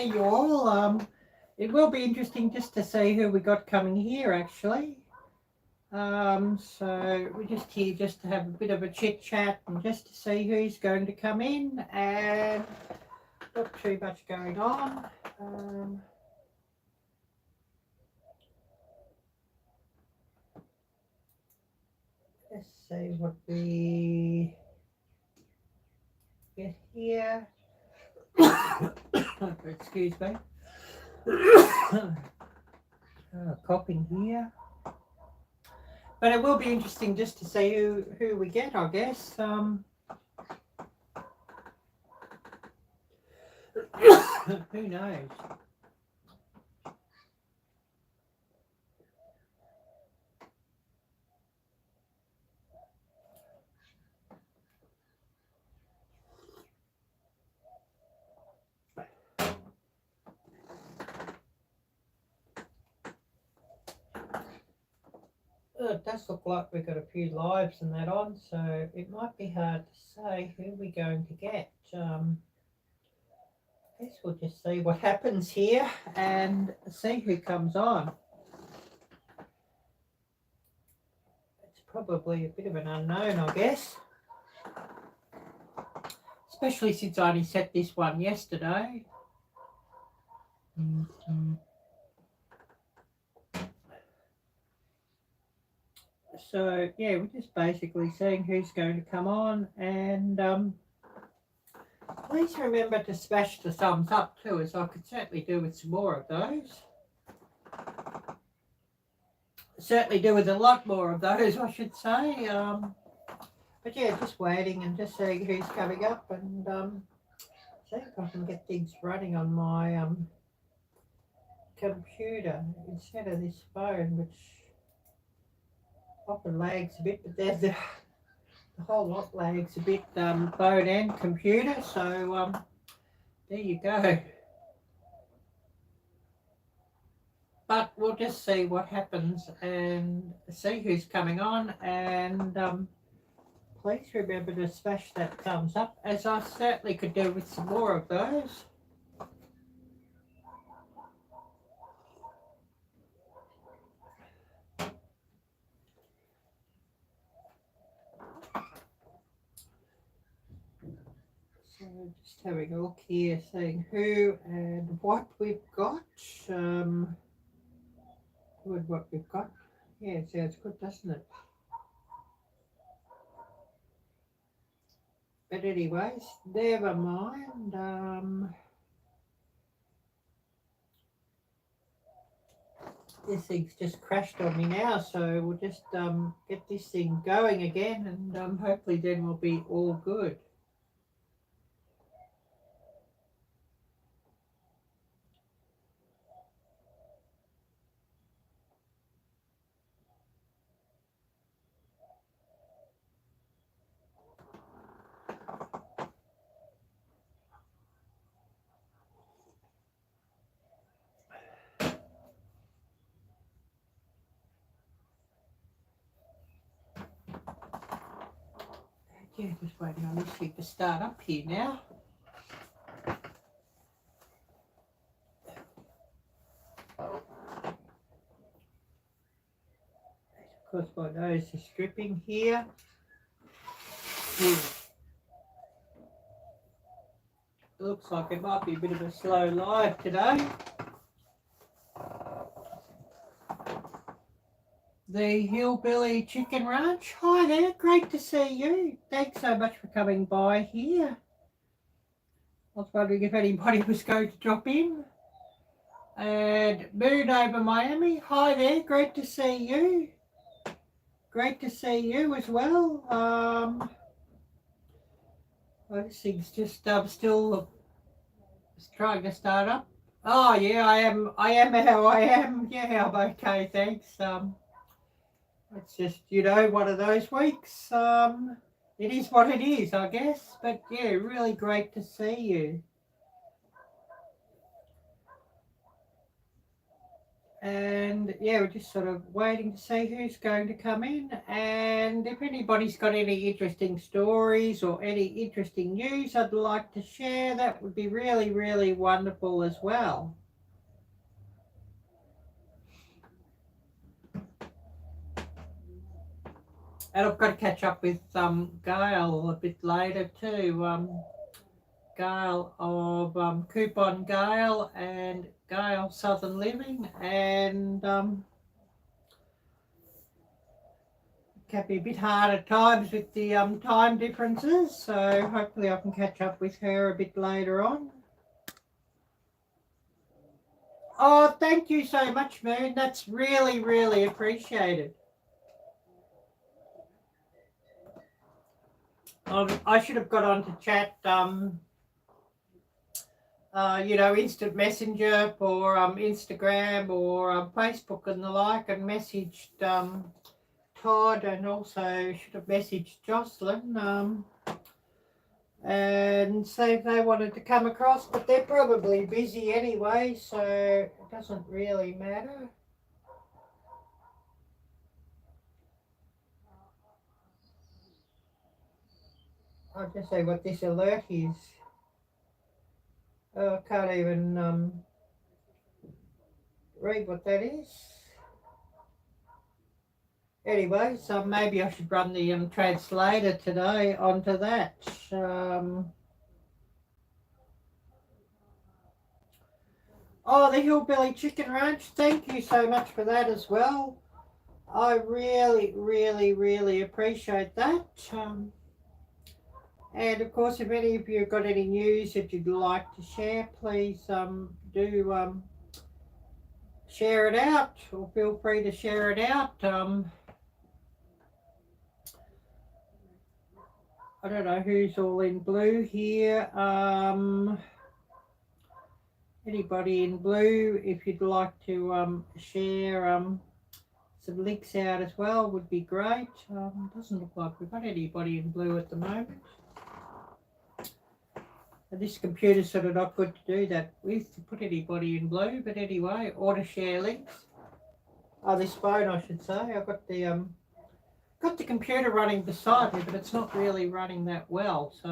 see you all. It will be interesting just to see who we got coming here, actually. So we're just here just to have a bit of a chit chat and just to see who's going to come in, and not too much going on. Let's see what we get here. Excuse me. Coughing here. But it will be interesting just to see who we get, I guess. Who knows? It does look like we've got a few lives and that on, so it might be hard to say who we're going to get. I guess we'll just see what happens here and see who comes on. It's probably a bit of an unknown, I guess. Especially since I only set this one yesterday. So yeah, we're just basically seeing who's going to come on, and please remember to smash the thumbs up too, as I could certainly do with some more of those. Certainly do with a lot more of those, I should say. But yeah, just waiting and just seeing who's coming up, and see if I can get things running on my computer instead of this phone, which often lags a bit, but there's the whole lot lags a bit, phone and computer, so there you go. But we'll just see what happens and see who's coming on, and please remember to smash that thumbs up, as I certainly could do with some more of those. So just having a look here, seeing who and what we've got. Who and what we've got. Yeah, it sounds good, doesn't it? But anyways, never mind. This thing's just crashed on me now, so we'll just get this thing going again, and hopefully then we'll be all good. Yeah, just waiting on this thing to start up here now. Of course, my nose is dripping here. It looks like it might be a bit of a slow live today. The Hillbilly Chicken Ranch. Hi there, great to see you. Thanks so much for coming by here. I was wondering if anybody was going to drop in. And Moon over Miami. Hi there, great to see you. Great to see you as well. This thing's just still trying to start up. Oh yeah, I am how I am. Yeah, I'm okay, thanks. It's just, you know, one of those weeks. It is what it is, I guess. But yeah, really great to see you. And yeah, we're just sort of waiting to see who's going to come in, and if anybody's got any interesting stories or any interesting news I'd like to share, that would be really, really wonderful as well. And I've got to catch up with Gail a bit later too. Gail of Coupon Gail and Gail Southern Living, and can be a bit hard at times with the time differences, so hopefully I can catch up with her a bit later on. Oh, thank you so much, Moon. That's really, really appreciated. I should have got on to chat, instant messenger for Instagram or Facebook and the like, and messaged Todd, and also should have messaged Jocelyn and see if they wanted to come across, but they're probably busy anyway, so it doesn't really matter. I'll just say what this alert is. Oh, I can't even read what that is. Anyway, so maybe I should run the translator today onto that. Oh, the Hillbilly Chicken Ranch, thank you so much for that as well. I really, really, really appreciate that. And of course, if any of you have got any news that you'd like to share, please do share it out, or feel free to share it out. I don't know who's all in blue here. Anybody in blue, if you'd like to share some links out as well, would be great. Doesn't look like we've got anybody in blue at the moment. And this computer's sort of not good to do that with, to put anybody in blue, but anyway, or to share links. Oh, this phone, I should say. I've got the computer running beside me, but it's not really running that well, so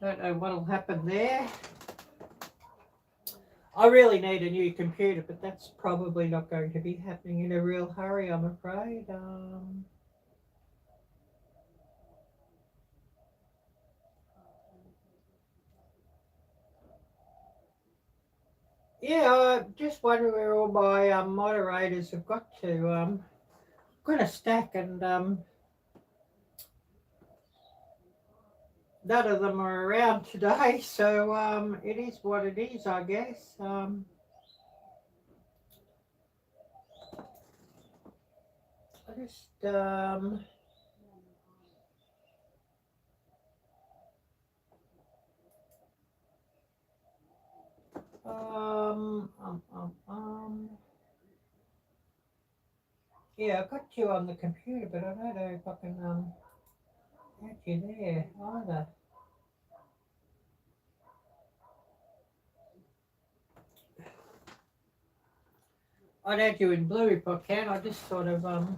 don't know what'll happen there. I really need a new computer, but that's probably not going to be happening in a real hurry, I'm afraid. Yeah, I just wonder where all my moderators have got to. Got a stack, and none of them are around today, so it is what it is, I guess. I just yeah, I got you on the computer, but I don't know if I can add you there either. I'd add you in blue if I can. I just sort of got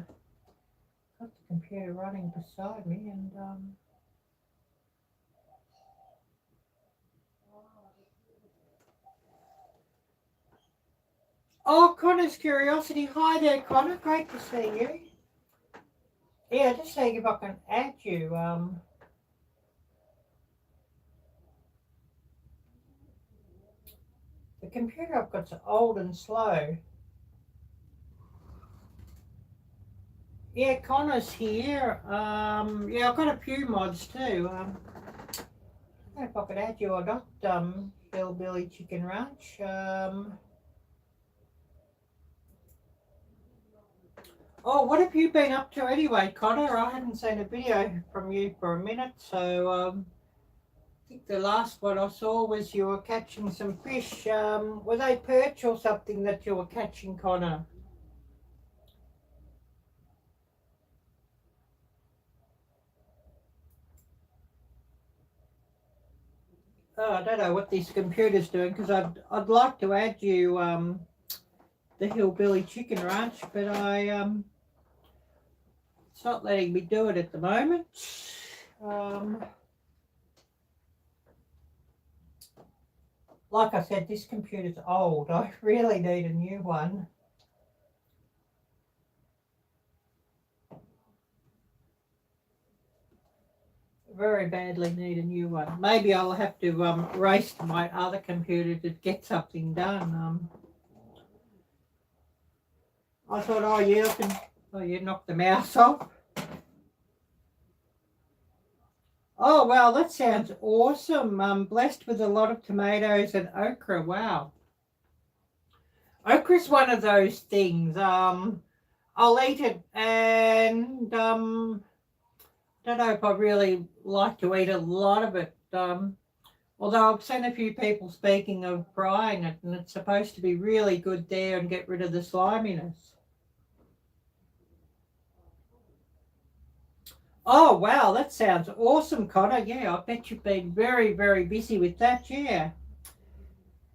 the computer running beside me, and oh, Connor's Curiosity. Hi there, Connor. Great to see you. Yeah, just seeing if I can add you. The computer I've got's old and slow. Yeah, Connor's here. Yeah, I've got a few mods too. I don't know if I could add you or not, Hillbilly Chicken Ranch. Oh, what have you been up to anyway, Connor? I haven't seen a video from you for a minute, so I think the last one I saw was you were catching some fish. Were they perch or something that you were catching, Connor? I don't know what this computer's doing, because I'd like to add you the Hillbilly Chicken Ranch, but it's not letting me do it at the moment. Like I said, this computer's old. I really need a new one. Very badly need a new one. Maybe I'll have to race to my other computer to get something done. I thought, oh yeah, knock the mouse off. Oh wow, that sounds awesome. I'm blessed with a lot of tomatoes and okra. Wow. Okra's one of those things. I'll eat it, and don't know if I really like to eat a lot of it. Although I've seen a few people speaking of frying it, and it's supposed to be really good there and get rid of the sliminess. Oh, wow, that sounds awesome, Connor. Yeah, I bet you've been very, very busy with that, yeah.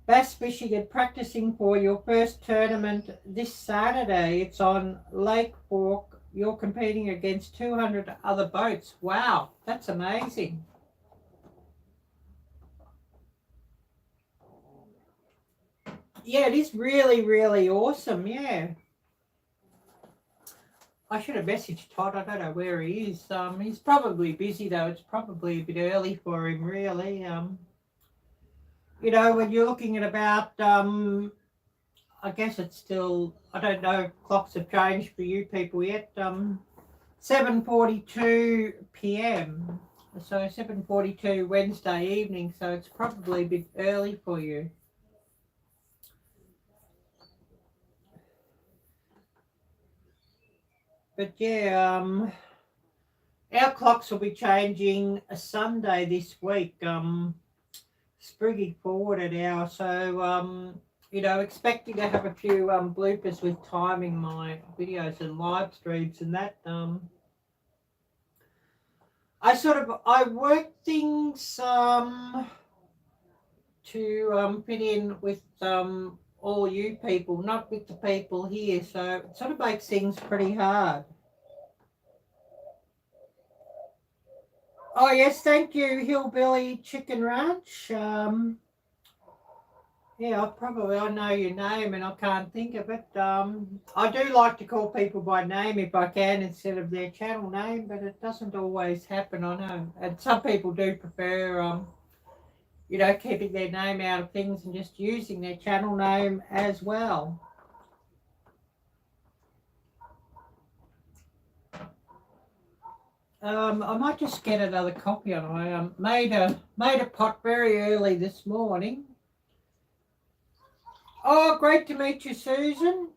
Bass fishing and practicing for your first tournament this Saturday. It's on Lake Fork. You're competing against 200 other boats. Wow, that's amazing. Yeah, it is really, really awesome, yeah. I should have messaged Todd. I don't know where he is. He's probably busy, though. It's probably a bit early for him, really. You know, when you're looking at about, I guess it's still, I don't know if clocks have changed for you people yet, 7:42 p.m. So 7:42 Wednesday evening, so it's probably a bit early for you. But yeah, our clocks will be changing a Sunday this week, springing forward an hour. So, you know, expecting to have a few bloopers with timing my videos and live streams and that. I work things to fit in with all you people, not with the people here. So it sort of makes things pretty hard. Oh, yes, thank you, Hillbilly Chicken Ranch. Yeah, I know your name and I can't think of it. I do like to call people by name if I can instead of their channel name, but it doesn't always happen, I know. And some people do prefer, you know, keeping their name out of things and just using their channel name as well. I might just get another copy on. I made a pot very early this morning. Oh, great to meet you, Susan.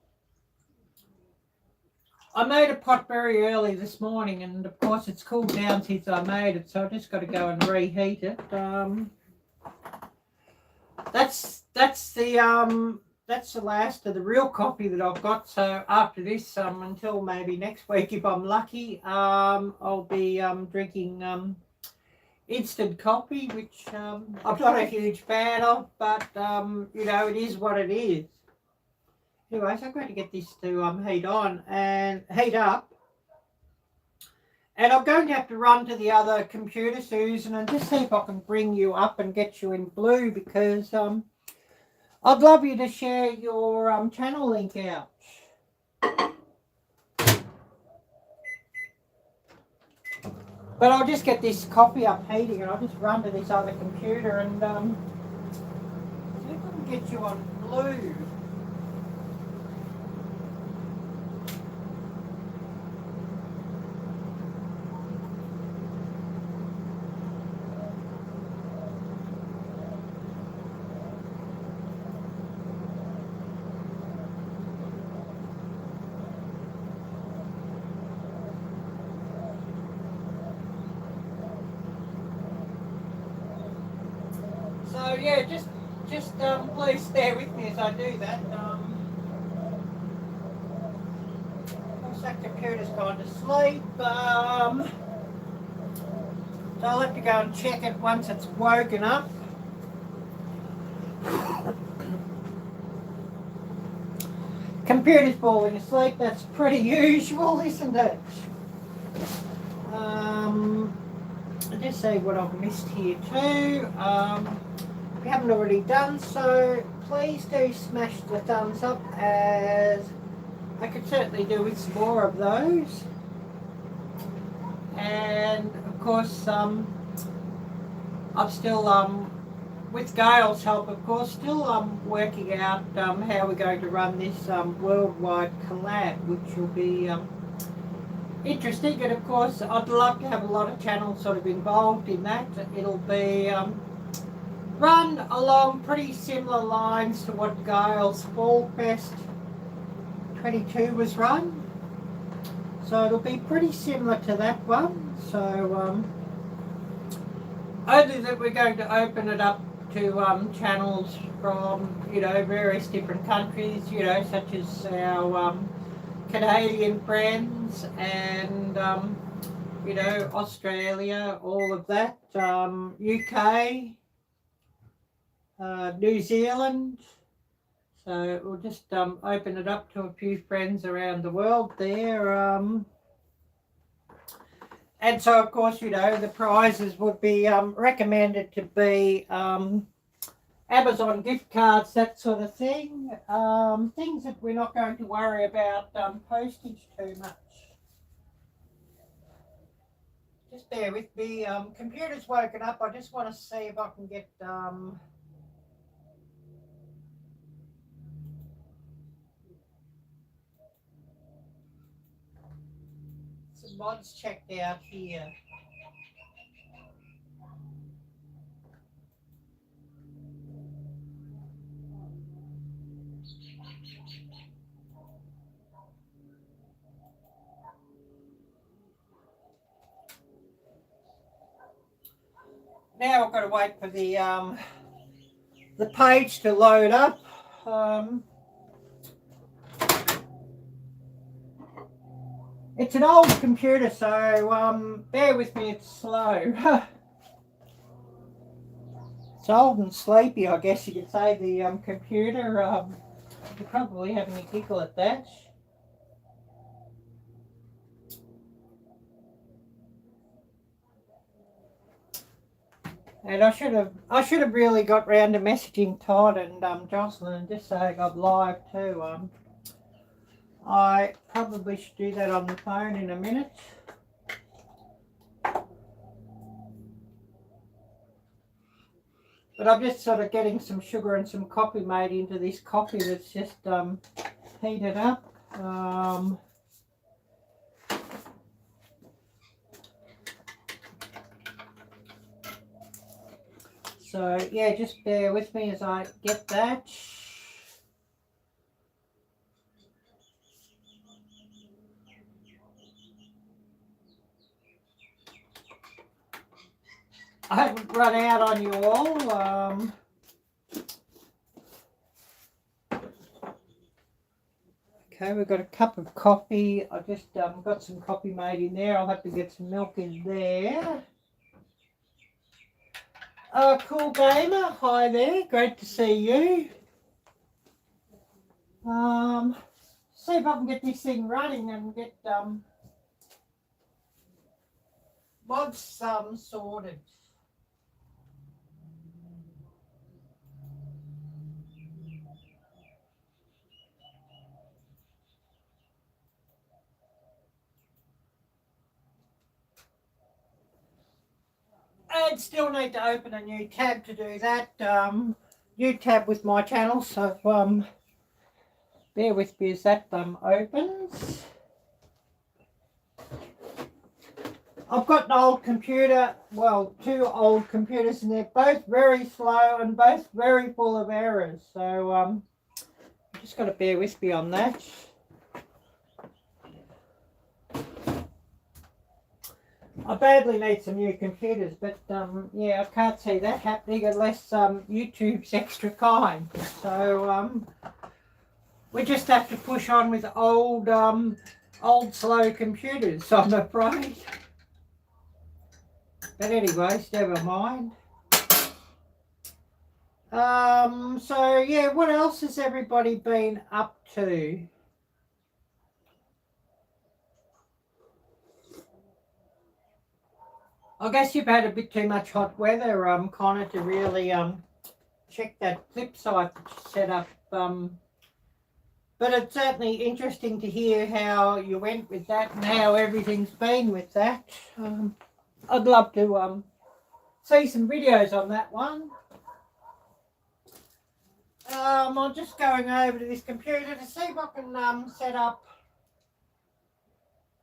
I made a pot very early this morning, and of course it's cooled down since I made it, so I just got to go and reheat it. That's the last of the real coffee that I've got. So after this, until maybe next week, if I'm lucky, I'll be drinking instant coffee, which I'm not a huge fan of, but you know, it is what it is. Anyways, I'm going to get this to heat on and heat up. And I'm going to have to run to the other computer, Susan, and just see if I can bring you up and get you in blue, because I'd love you to share your channel link out. But I'll just get this coffee up heating, and I'll just run to this other computer and see if I can get you on blue. So yeah, just please stay with me as I do that. Of course, that computer's gone to sleep. So I'll have to go and check it once it's woken up. computer's falling asleep. That's pretty usual, isn't it? I'll just see what I've missed here too. If you haven't already done so, please do smash the thumbs up, as I could certainly do with some more of those. And of course, I'm still with Gail's help, of course, still working out how we're going to run this worldwide collab, which will be interesting. And of course, I'd love to have a lot of channels sort of involved in that. It'll be run along pretty similar lines to what Gail's Fall Fest 22 was run. So it'll be pretty similar to that one. So only that we're going to open it up to channels from, various different countries, such as our Canadian friends and, Australia, all of that, UK, New Zealand. So we'll just open it up to a few friends around the world there. And so, of course, the prizes would be recommended to be Amazon gift cards, that sort of thing. Things that we're not going to worry about postage too much. Just bear with me. Computer's woken up. I just want to see if I can get... some mods checked out here. Now I've got to wait for the page to load up. It's an old computer, so bear with me, it's slow. It's old and sleepy, I guess you could say, the computer. You're probably having a giggle at that. And I should have really got round to messaging Todd and Jocelyn and just saying I'm live too. I probably should do that on the phone in a minute. But I'm just sort of getting some sugar and some coffee made into this coffee that's just heated up. So yeah, just bear with me as I get that. I haven't run out on you all. Okay, we've got a cup of coffee. I just got some coffee made in there. I'll have to get some milk in there. Cool Gamer, hi there. Great to see you. See if I can get this thing running and get mods sorted. And still need to open a new tab to do that. New tab with my channel, so bear with me as that opens. I've got an old computer, well, two old computers, and they're both very slow and both very full of errors. So just got to bear with me on that. I badly need some new computers, but yeah, I can't see that happening unless YouTube's extra kind. So we just have to push on with old slow computers, I'm afraid. But anyways, never mind. So yeah, what else has everybody been up to? I guess you've had a bit too much hot weather, Connor, to really check that flip side that you set up. But it's certainly interesting to hear how you went with that and how everything's been with that. I'd love to see some videos on that one. I'm just going over to this computer to see if I can set up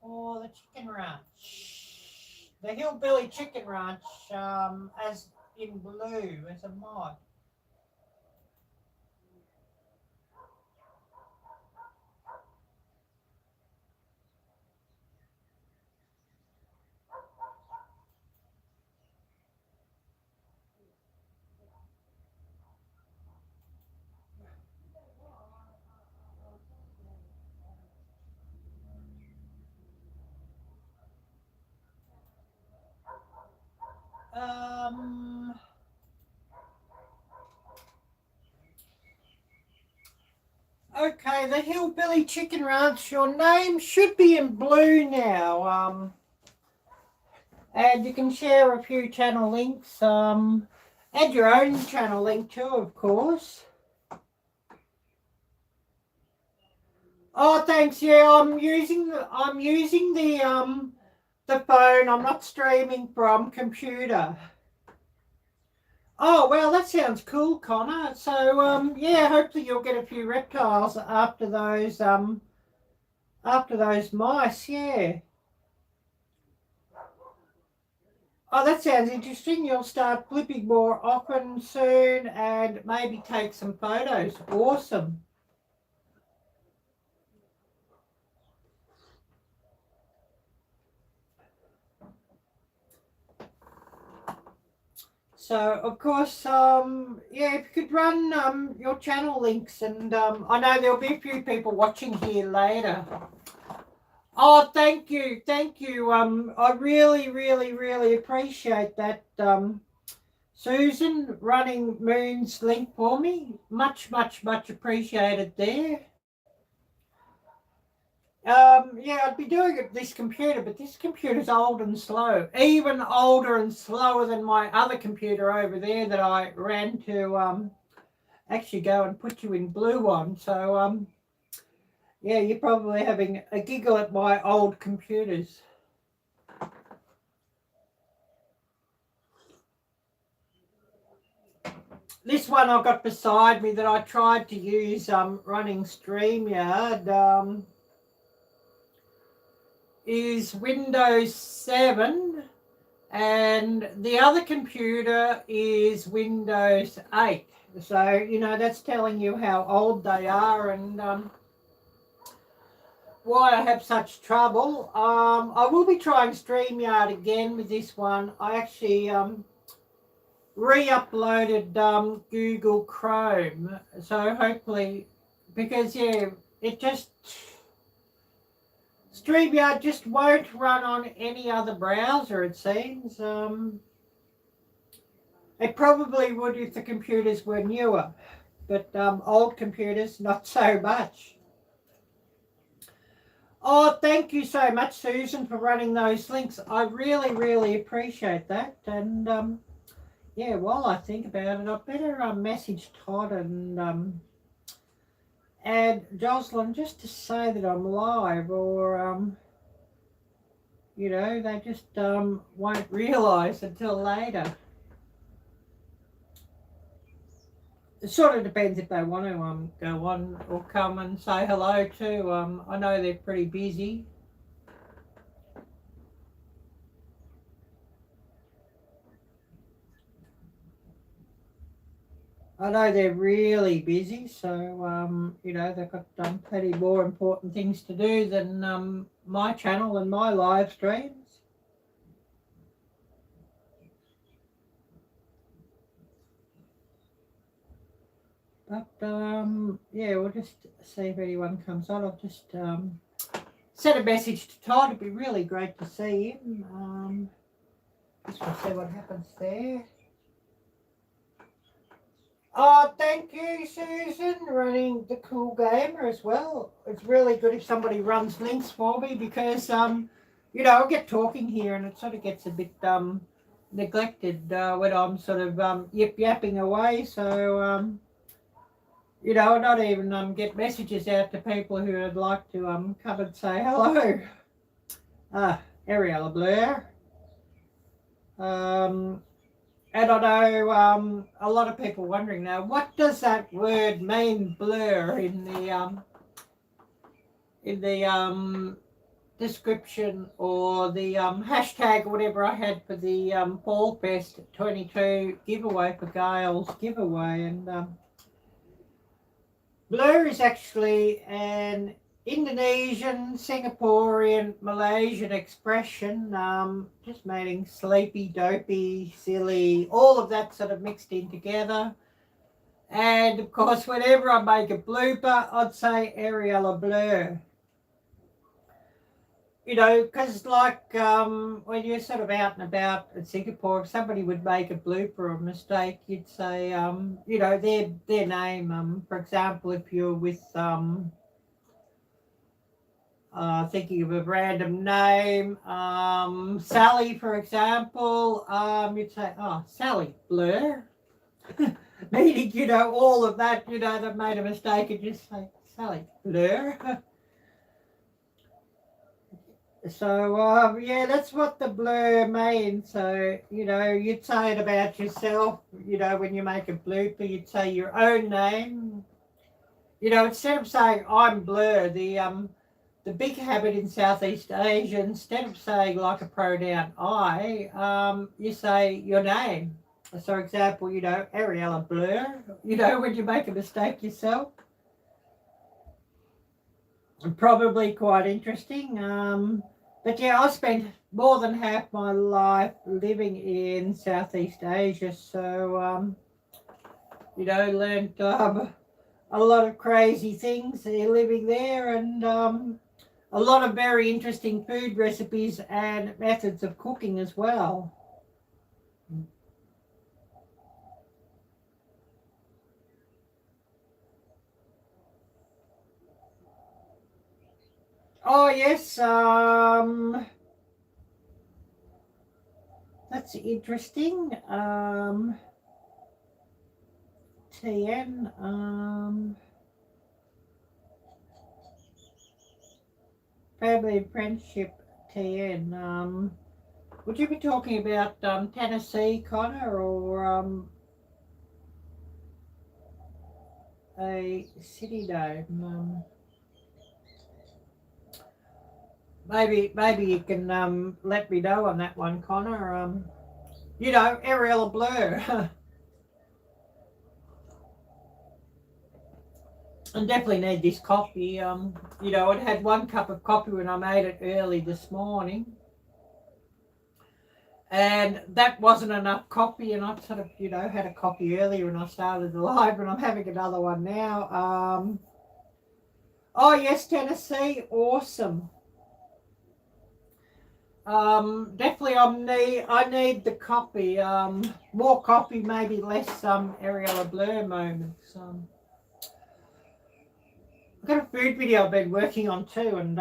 for the chicken ranch. The Hillbilly Chicken Ranch as in blue as a mod. Okay, the Hillbilly Chicken Ranch, your name should be in blue now. And you can share a few channel links. Add your own channel link too, of course. Oh, thanks. Yeah, I'm using the phone. I'm not streaming from computer. Oh, well, that sounds cool, Connor. So, yeah, hopefully you'll get a few reptiles after those mice, yeah. Oh, that sounds interesting. You'll start flipping more often soon and maybe take some photos. Awesome. So, of course, yeah, if you could run your channel links, and I know there'll be a few people watching here later. Oh, thank you. I really, really, really appreciate that, Susan, running Moon's link for me. Much, much, much appreciated there. Yeah, I'd be doing it with this computer, but this computer's old and slow. Even older and slower than my other computer over there that I ran to actually go and put you in blue on. So, yeah, you're probably having a giggle at my old computers. This one I've got beside me that I tried to use running StreamYard is Windows 7, and the other computer is Windows 8. So, you know, that's telling you how old they are and why I have such trouble. I will be trying StreamYard again with this one. I actually re-uploaded Google Chrome. So hopefully, because, yeah, it just... StreamYard just won't run on any other browser, it seems. It probably would if the computers were newer, but old computers, not so much. Oh, thank you so much, Susan, for running those links. I really, really appreciate that. And, yeah, while I think about it, I better message Todd and Jocelyn just to say that I'm live, or you know, they just won't realise until later. It sort of depends if they want to go on or come and say hello too. I know they're pretty busy. I know they're really busy, so you know, they've got plenty more important things to do than my channel and my live streams. But yeah, we'll just see if anyone comes on. I'll just send a message to Todd. It'd be really great to see him. Just to see what happens there. Oh, thank you, Susan, running the Cool Gamer as well. It's really good if somebody runs links for me, because you know, I'll get talking here and it sort of gets a bit neglected when I'm sort of yip-yapping away. So, you know, not even get messages out to people who would like to come and say hello. Arielle Blur. And I know a lot of people wondering now, what does that word mean, blur, in the description or the hashtag or whatever I had for the Fall Fest 22 giveaway for Gail's giveaway. And blur is actually an Indonesian, Singaporean, Malaysian expression, just meaning sleepy, dopey, silly, all of that sort of mixed in together. And of course, whenever I make a blooper, I'd say Arielle Blur. You know, because like when you're sort of out and about in Singapore, if somebody would make a blooper or a mistake, you'd say, you know, their name. For example, if you're with thinking of a random name, Sally, for example, you'd say, oh, Sally Blur. Meaning, you know, all of that, you know, they've made a mistake and just say, Sally Blur. So, yeah, that's what the blur means. So, you know, you'd say it about yourself, you know, when you make a blooper, you'd say your own name. You know, instead of saying, I'm Blur, the big habit in Southeast Asia, instead of saying like a pronoun I, you say your name. So, for example, you know, Arielle Blur, you know, when you make a mistake yourself. Probably quite interesting. But yeah, I spent more than half my life living in Southeast Asia. So, you know, learned a lot of crazy things living there, and a lot of very interesting food recipes and methods of cooking as well. Oh yes, that's interesting. TN, family and friendship, TN. Would you be talking about Tennessee, Connor, or a city name? Maybe you can let me know on that one, Connor. You know, Arielle Blur. I definitely need this coffee. You know, I'd had 1 cup of coffee when I made it early this morning. And that wasn't enough coffee, and I sort of, you know, had a coffee earlier when I started the live, and I'm having another one now. Oh yes, Tennessee, awesome. Definitely I need the coffee. More coffee, maybe less Arielle Blur moments. I've got a food video I've been working on too, and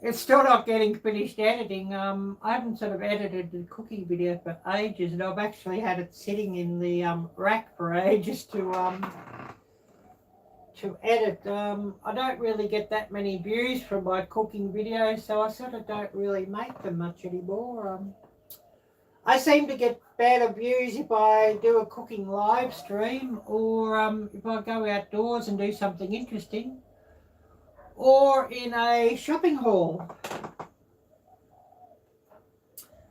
it's still not getting finished editing. I haven't sort of edited the cooking video for ages, and I've actually had it sitting in the rack for ages to edit. I don't really get that many views from my cooking videos, so I sort of don't really make them much anymore. I seem to get better views if I do a cooking live stream, or if I go outdoors and do something interesting, or in a shopping haul.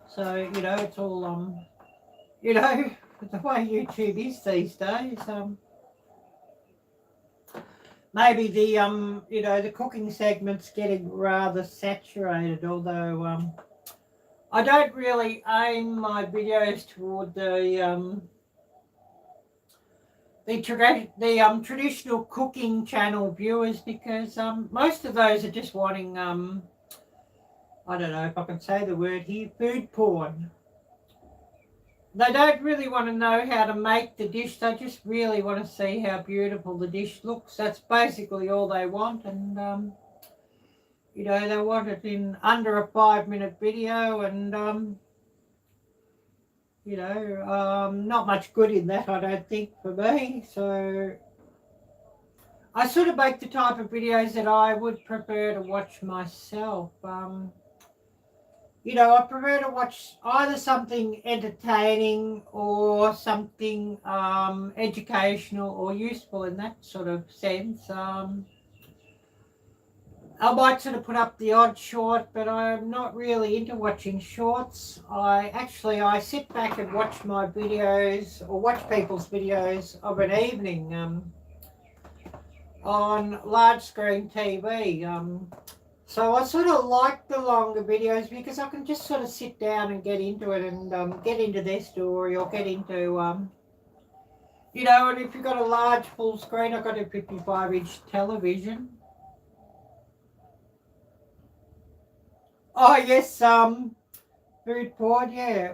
So, you know, it's all, you know, the way YouTube is these days. Maybe the, you know, the cooking segment's getting rather saturated, although I don't really aim my videos toward the traditional cooking channel viewers, because most of those are just wanting, I don't know if I can say the word here, food porn. They don't really want to know how to make the dish. They just really want to see how beautiful the dish looks. That's basically all they want. And, you know, they want it in under a 5-minute video, and you know, not much good in that, I don't think, for me. So I sort of make the type of videos that I would prefer to watch myself. You know, I prefer to watch either something entertaining or something educational or useful in that sort of sense. I might sort of put up the odd short, but I'm not really into watching shorts. I sit back and watch my videos or watch people's videos of an evening on large screen TV. So I sort of like the longer videos because I can just sort of sit down and get into it and get into their story or get into, you know, and if you've got a large full screen, I've got a 55-inch television. Oh, yes, food porn, yeah.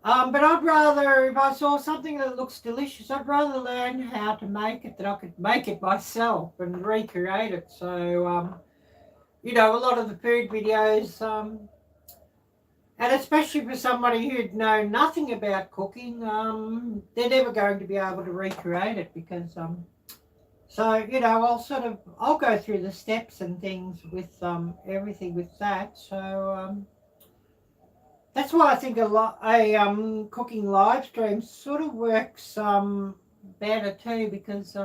But I'd rather, if I saw something that looks delicious, I'd rather learn how to make it than I could make it myself and recreate it. So, you know, a lot of the food videos, and especially for somebody who'd know nothing about cooking, they're never going to be able to recreate it because, so, you know, I'll go through the steps and things with everything with that. So, that's why I think a cooking live stream sort of works better too because,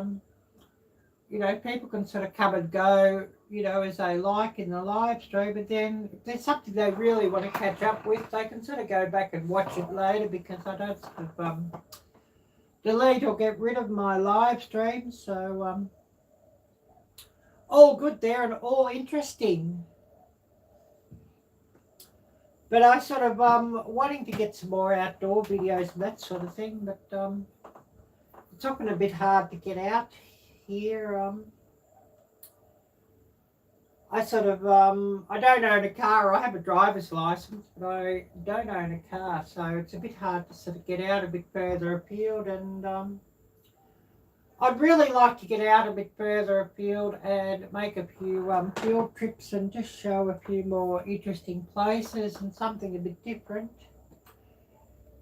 you know, people can sort of come and go, you know, as they like in the live stream, but then if there's something they really want to catch up with, they can sort of go back and watch it later because I don't sort of delete or get rid of my live streams. So all good there and all interesting. But I sort of wanting to get some more outdoor videos and that sort of thing, but it's often a bit hard to get out here. I sort of, I don't own a car. I have a driver's license, but I don't own a car, so it's a bit hard to sort of get out a bit further afield. And I'd really like to get out a bit further afield and make a few field trips and just show a few more interesting places and something a bit different.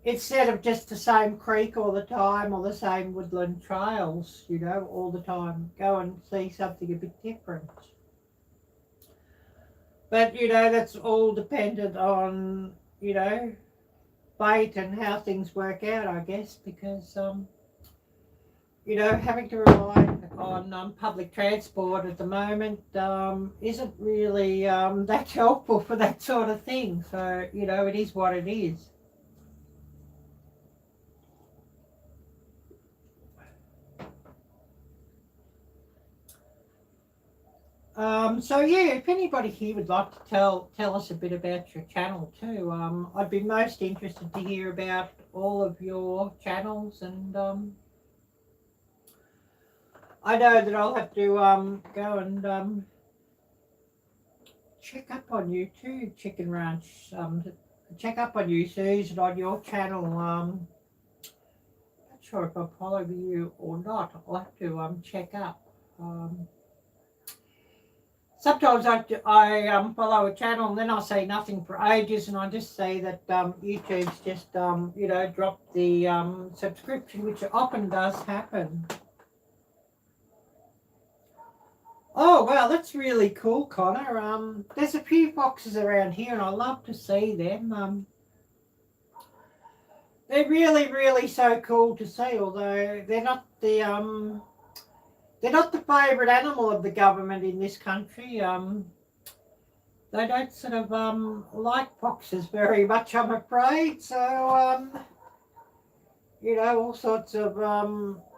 Instead of just the same creek all the time or the same woodland trails, you know, all the time. Go and see something a bit different. But, you know, that's all dependent on, you know, fate and how things work out, I guess, because, you know, having to rely on public transport at the moment isn't really that helpful for that sort of thing. So, you know, it is what it is. So yeah, if anybody here would like to tell us a bit about your channel too, I'd be most interested to hear about all of your channels, and I know that I'll have to go and check up on you too, Chicken Ranch. Check up on you, Susan, on your channel. Not sure if I follow you or not. I'll have to check up. Sometimes I follow a channel and then I'll say nothing for ages, and I just say that YouTube's just, you know, dropped the subscription, which often does happen. Oh, wow, that's really cool, Connor. There's a few foxes around here and I love to see them. They're really, really so cool to see, although they're not the favourite animal of the government in this country. They don't sort of like foxes very much, I'm afraid. So, you know, all sorts of,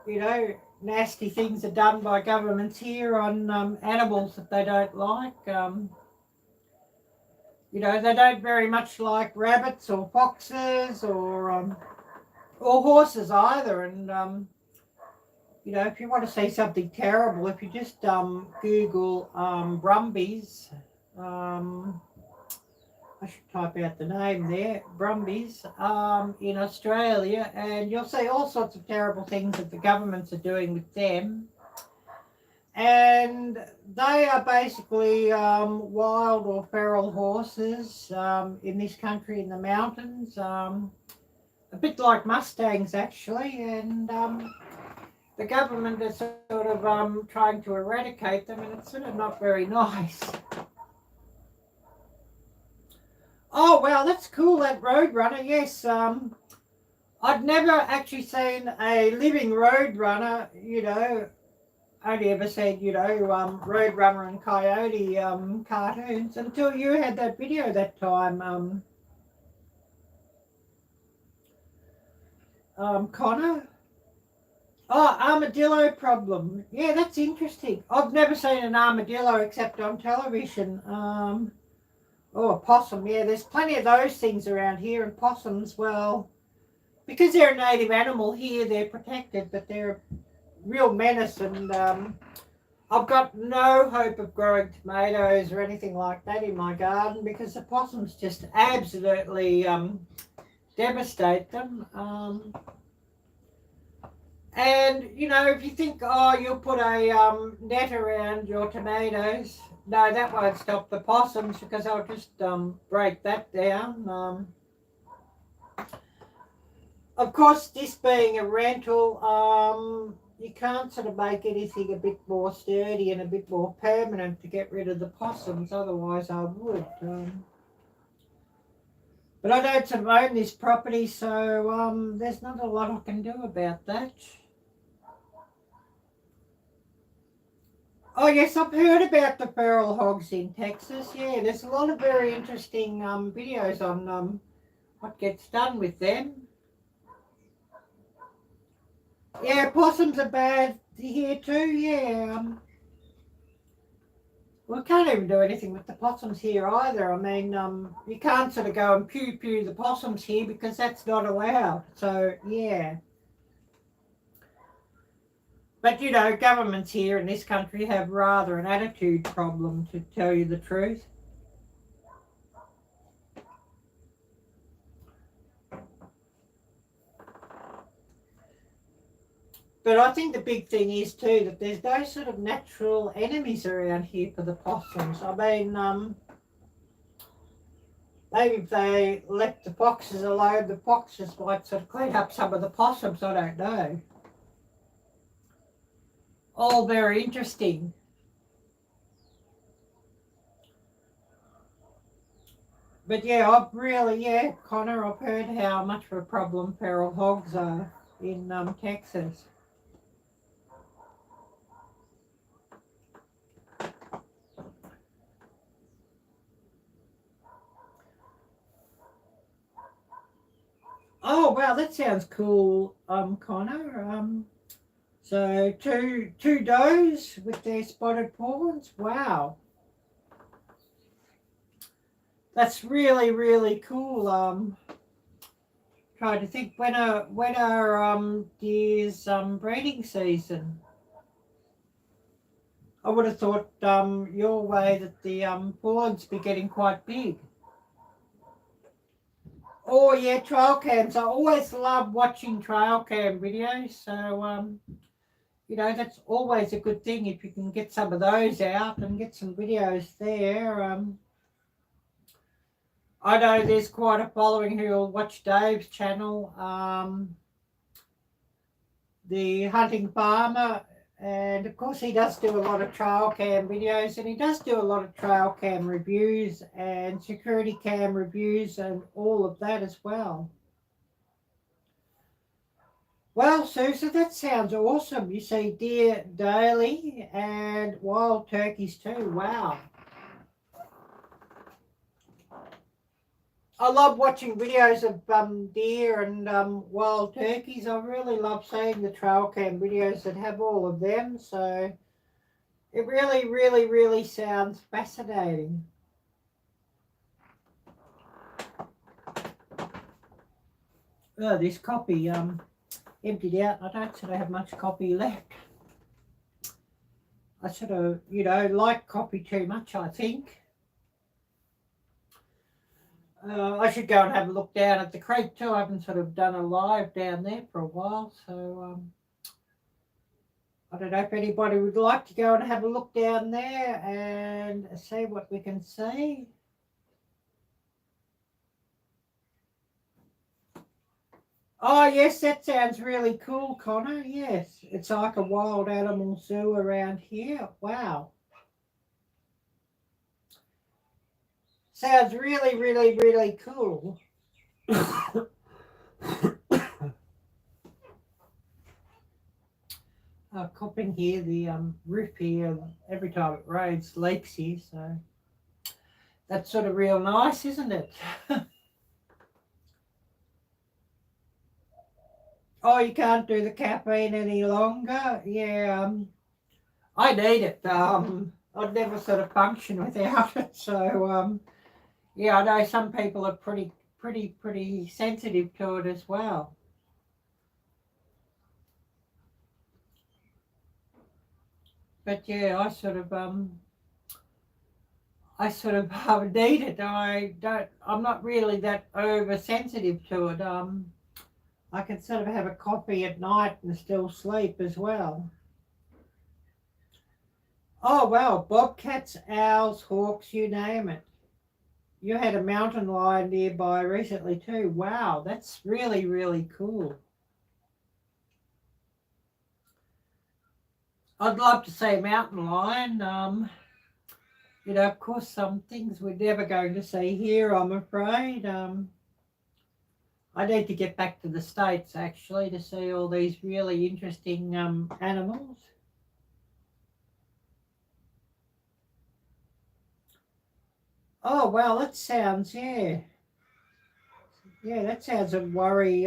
you know, nasty things are done by governments here on animals that they don't like. You know, they don't very much like rabbits or foxes or horses either. And you know, if you want to see something terrible, if you just Google Brumbies, I should type out the name there, Brumbies, in Australia, and you'll see all sorts of terrible things that the governments are doing with them. And they are basically wild or feral horses in this country in the mountains, a bit like mustangs actually, and the government is sort of trying to eradicate them, and it's sort of not very nice. Oh wow, that's cool, that Roadrunner. Yes, I'd never actually seen a living Roadrunner, you know. Only ever seen, you know, Roadrunner and Coyote cartoons until you had that video that time, Connor. Oh, armadillo problem. Yeah, that's interesting. I've never seen an armadillo except on television. Oh, a possum. Yeah, there's plenty of those things around here. And possums, well, because they're a native animal here, they're protected, but they're a real menace. And I've got no hope of growing tomatoes or anything like that in my garden because the possums just absolutely devastate them. And, you know, if you think, oh, you'll put a net around your tomatoes, no, that won't stop the possums because I'll just break that down. Of course, this being a rental, you can't sort of make anything a bit more sturdy and a bit more permanent to get rid of the possums, otherwise I would. But I don't sort of own this property, so there's not a lot I can do about that. Oh yes, I've heard about the feral hogs in Texas. Yeah, there's a lot of very interesting videos on what gets done with them. Yeah, possums are bad here too, yeah. We can't even do anything with the possums here either. I mean, you can't sort of go and pew the possums here because that's not allowed. So, yeah. But, you know, governments here in this country have rather an attitude problem, to tell you the truth. But I think the big thing is too that there's no sort of natural enemies around here for the possums. I mean, maybe if they left the foxes alone, the foxes might sort of clean up some of the possums, I don't know. All very interesting. But yeah, Connor, I've heard how much of a problem feral hogs are in Texas. Oh wow, that sounds cool, Connor. So two does with their spotted pawns. Wow, that's really really cool. Trying to think when are deer's breeding season. I would have thought your way that the fawns be getting quite big. Oh yeah, trail cams. I always love watching trail cam videos. So you know, that's always a good thing if you can get some of those out and get some videos there. I know there's quite a following who will watch Dave's channel, the Hunting Farmer, and of course he does do a lot of trail cam videos, and he does do a lot of trail cam reviews and security cam reviews and all of that as well. Well, Susan, that sounds awesome. You see deer daily and wild turkeys too. Wow. I love watching videos of deer and wild turkeys. I really love seeing the trail cam videos that have all of them. So it really, really, really sounds fascinating. Oh, this coffee emptied out. I don't sort of have much coffee left. I sort of, you know, like coffee too much, I think. I should go and have a look down at the creek too. I haven't sort of done a live down there for a while, so I don't know if anybody would like to go and have a look down there and see what we can see. Oh, yes, that sounds really cool, Connor. Yes, it's like a wild animal zoo around here. Wow. Sounds really, really, really cool. Coughing here, the roof here, every time it rains, leaks here, so that's sort of real nice, isn't it? Oh, you can't do the caffeine any longer? Yeah, I need it. I'd never sort of function without it. So, yeah, I know some people are pretty sensitive to it as well. But yeah, I sort of need it. I'm not really that oversensitive to it. I can sort of have a coffee at night and still sleep as well. Oh, wow, bobcats, owls, hawks, you name it. You had a mountain lion nearby recently too. Wow, that's really, really cool. I'd love to see a mountain lion. You know, of course, some things we're never going to see here, I'm afraid. I need to get back to the States, actually, to see all these really interesting animals. Oh, well, that sounds, yeah. Yeah, that sounds a worry,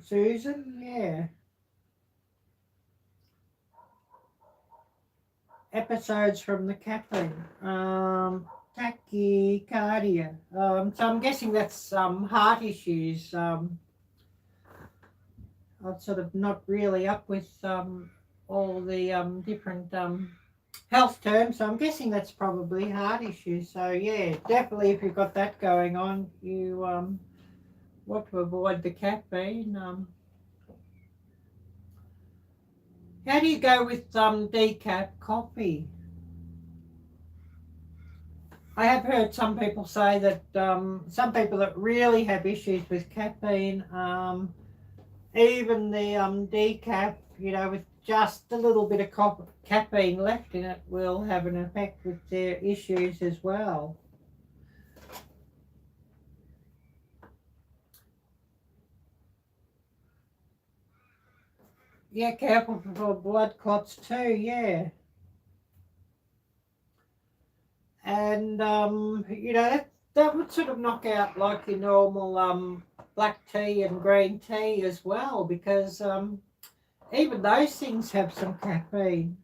Susan, yeah. Episodes from the caffeine. Tachycardia. So I'm guessing that's heart issues. I'm sort of not really up with all the different health terms. So I'm guessing that's probably heart issues. So yeah, definitely if you've got that going on, you want to avoid the caffeine. How do you go with decaf coffee? I have heard some people say that some people that really have issues with caffeine, even the decaf, you know, with just a little bit of caffeine left in it, will have an effect with their issues as well. Yeah, careful for blood clots too, yeah. And, you know, that would sort of knock out like your normal black tea and green tea as well, because even those things have some caffeine.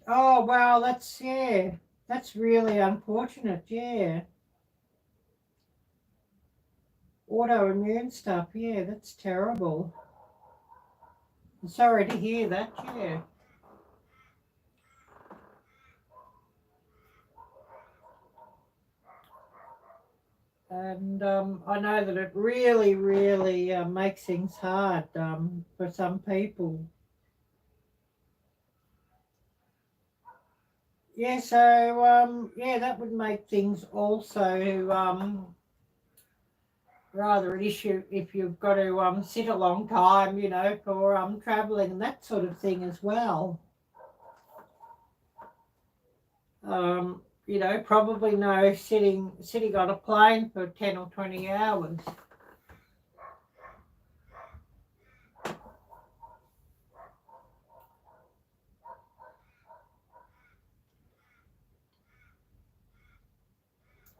Oh, well, yeah, that's really unfortunate, yeah. Autoimmune stuff, yeah, that's terrible. I'm sorry to hear that, yeah. And I know that it really, really makes things hard for some people. Yeah, so yeah, that would make things also rather an issue if you've got to sit a long time, you know, for travelling and that sort of thing as well. You know, probably no sitting on a plane for 10 or 20 hours.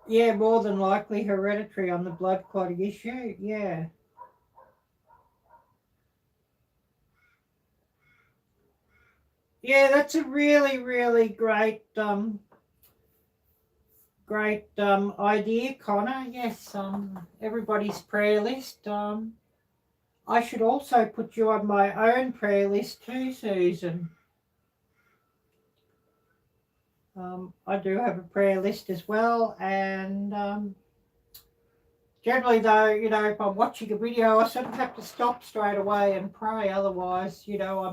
Yeah, more than likely hereditary on the blood clotting issue. Yeah. Yeah, that's a really, really great idea, Connor. Yes, everybody's prayer list. I should also put you on my own prayer list too, Susan. I do have a prayer list as well, and Generally though, you know, if I'm watching a video, I sort of have to stop straight away and pray. Otherwise, you know, I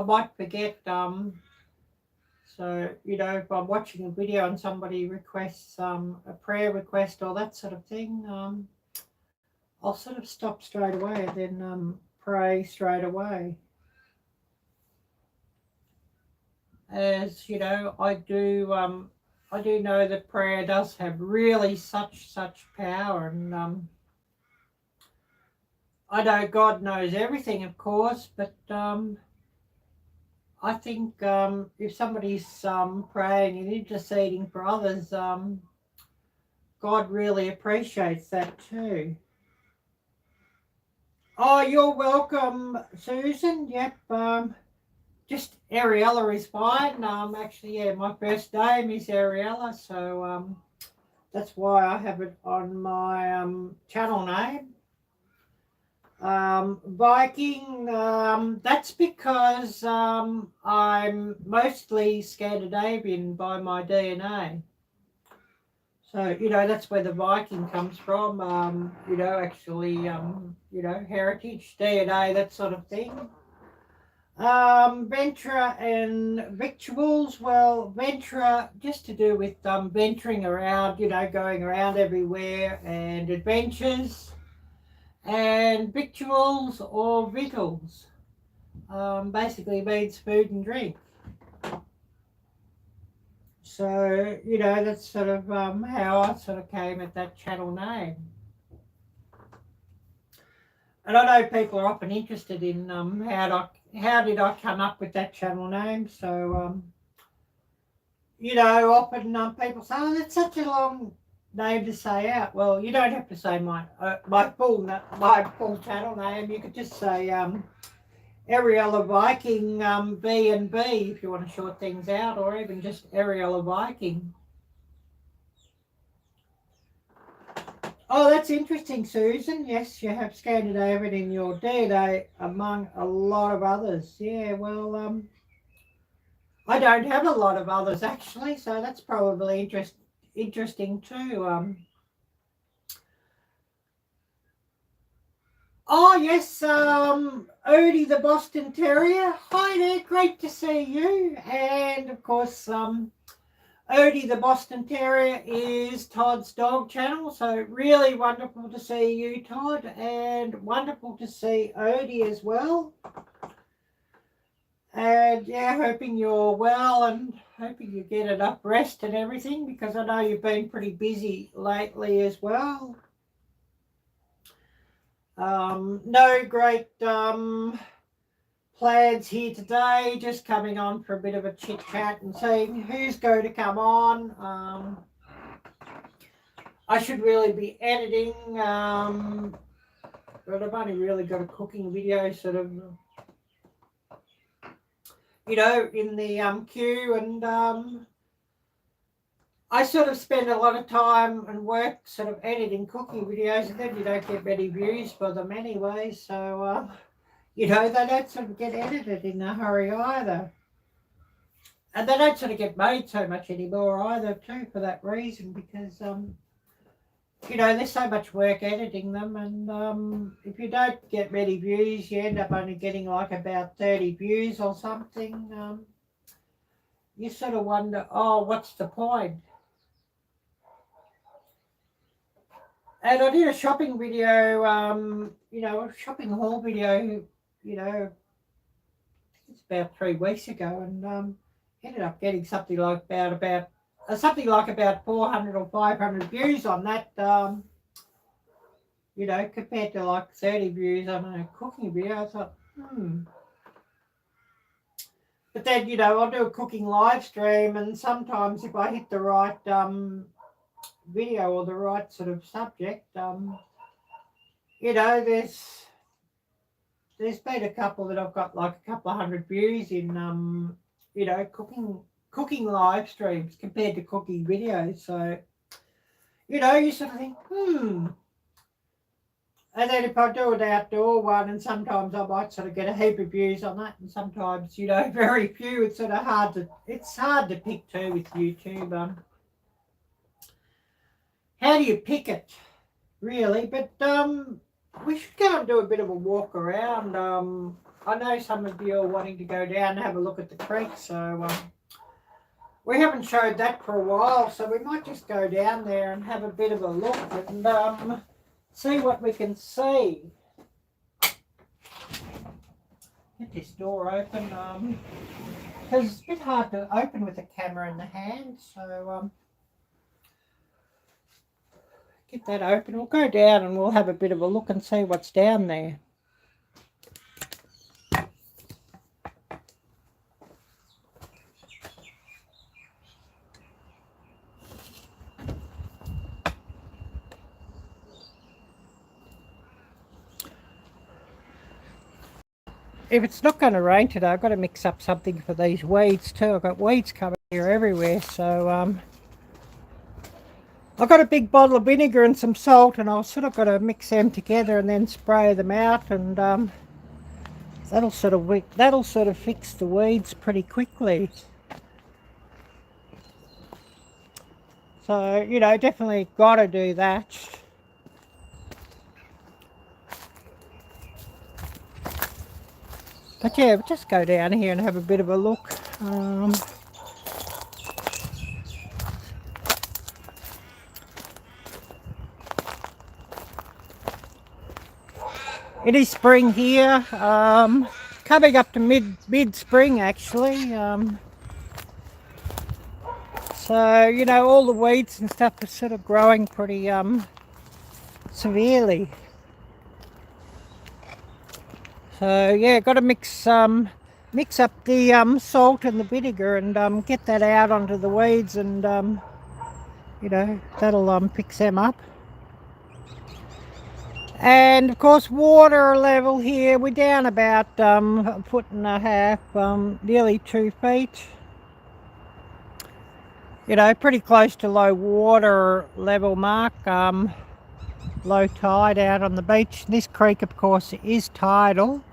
might forget. So, you know, if I'm watching a video and somebody requests a prayer request or that sort of thing, I'll sort of stop straight away and then pray straight away. As you know, I do know that prayer does have really such power, and I know God knows everything, of course, but I think if somebody's praying and interceding for others, God really appreciates that too. Oh, you're welcome, Susan. Yep. Just Ariella is fine. Actually, yeah, my first name is Ariella, so that's why I have it on my channel name. Viking, that's because I'm mostly Scandinavian by my DNA. So, you know, that's where the Viking comes from, you know, actually, you know, heritage, DNA, that sort of thing. Venturer N Victuals, well, venturer, just to do with venturing around, you know, going around everywhere and adventures. And victuals or victuals basically means food and drink. So, you know, that's sort of how I sort of came at that channel name. And I know people are often interested in how did I come up with that channel name. So, you know, often people say, oh, that's such a long name to say out. Well, you don't have to say my full channel name. You could just say Arielle-Viking V&B if you want to short things out, or even just Arielle-Viking. Oh, that's interesting, Susan. Yes, you have Scandinavian in your DNA among a lot of others. Yeah, well, I don't have a lot of others actually, so that's probably interesting too. Oh yes, Odie the Boston Terrier. Hi there, great to see you. And of course, Odie the Boston Terrier is Todd's dog channel, so really wonderful to see you, Todd, and wonderful to see Odie as well. And yeah, hoping you're well and hoping you get enough rest and everything, because I know you've been pretty busy lately as well. No great plans here today, just coming on for a bit of a chit chat and seeing who's going to come on. I should really be editing, but I've only really got a cooking video sort of, you know, in the queue, and I sort of spend a lot of time and work sort of editing cooking videos, and then you don't get many views for them anyway, so you know, they don't sort of get edited in a hurry either. And they don't sort of get made so much anymore either too, for that reason, because, you know, there's so much work editing them, and if you don't get many views, you end up only getting like about 30 views or something. You sort of wonder, oh, what's the point? And I did a shopping video, you know, a shopping haul video, you know, it's about 3 weeks ago, and ended up getting something like about 400 or 500 views on that, you know, compared to like 30 views on a cooking video. I thought, But then, you know, I'll do a cooking live stream, and sometimes if I hit the right video or the right sort of subject, you know, there's been a couple that I've got like a couple of hundred views in, you know, cooking live streams compared to cooking videos. So, you know, you sort of think, And then if I do an outdoor one, and sometimes I might sort of get a heap of views on that, and sometimes, you know, very few. It's sort of hard to pick too with YouTube. How do you pick it? really. But we should go and do a bit of a walk around. I know some of you are wanting to go down and have a look at the creek, so we haven't showed that for a while, so we might just go down there and have a bit of a look and see what we can see. Get this door open, because it's a bit hard to open with the camera in the hand, so get that open. We'll go down and we'll have a bit of a look and see what's down there. If it's not going to rain today, I've got to mix up something for these weeds too. I've got weeds coming here everywhere, so I've got a big bottle of vinegar and some salt, and I've sort of got to mix them together and then spray them out, and that'll sort of fix the weeds pretty quickly. So, you know, definitely got to do that. But yeah, we'll just go down here and have a bit of a look. It is spring here, coming up to mid-spring actually. So, you know, all the weeds and stuff are sort of growing pretty severely. So yeah, got to mix up the salt and the vinegar and get that out onto the weeds, and you know, that'll fix them up. And of course, water level here, we're down about 1.5 foot, nearly 2 feet. You know, pretty close to low water level mark, low tide out on the beach. This creek, of course, is tidal.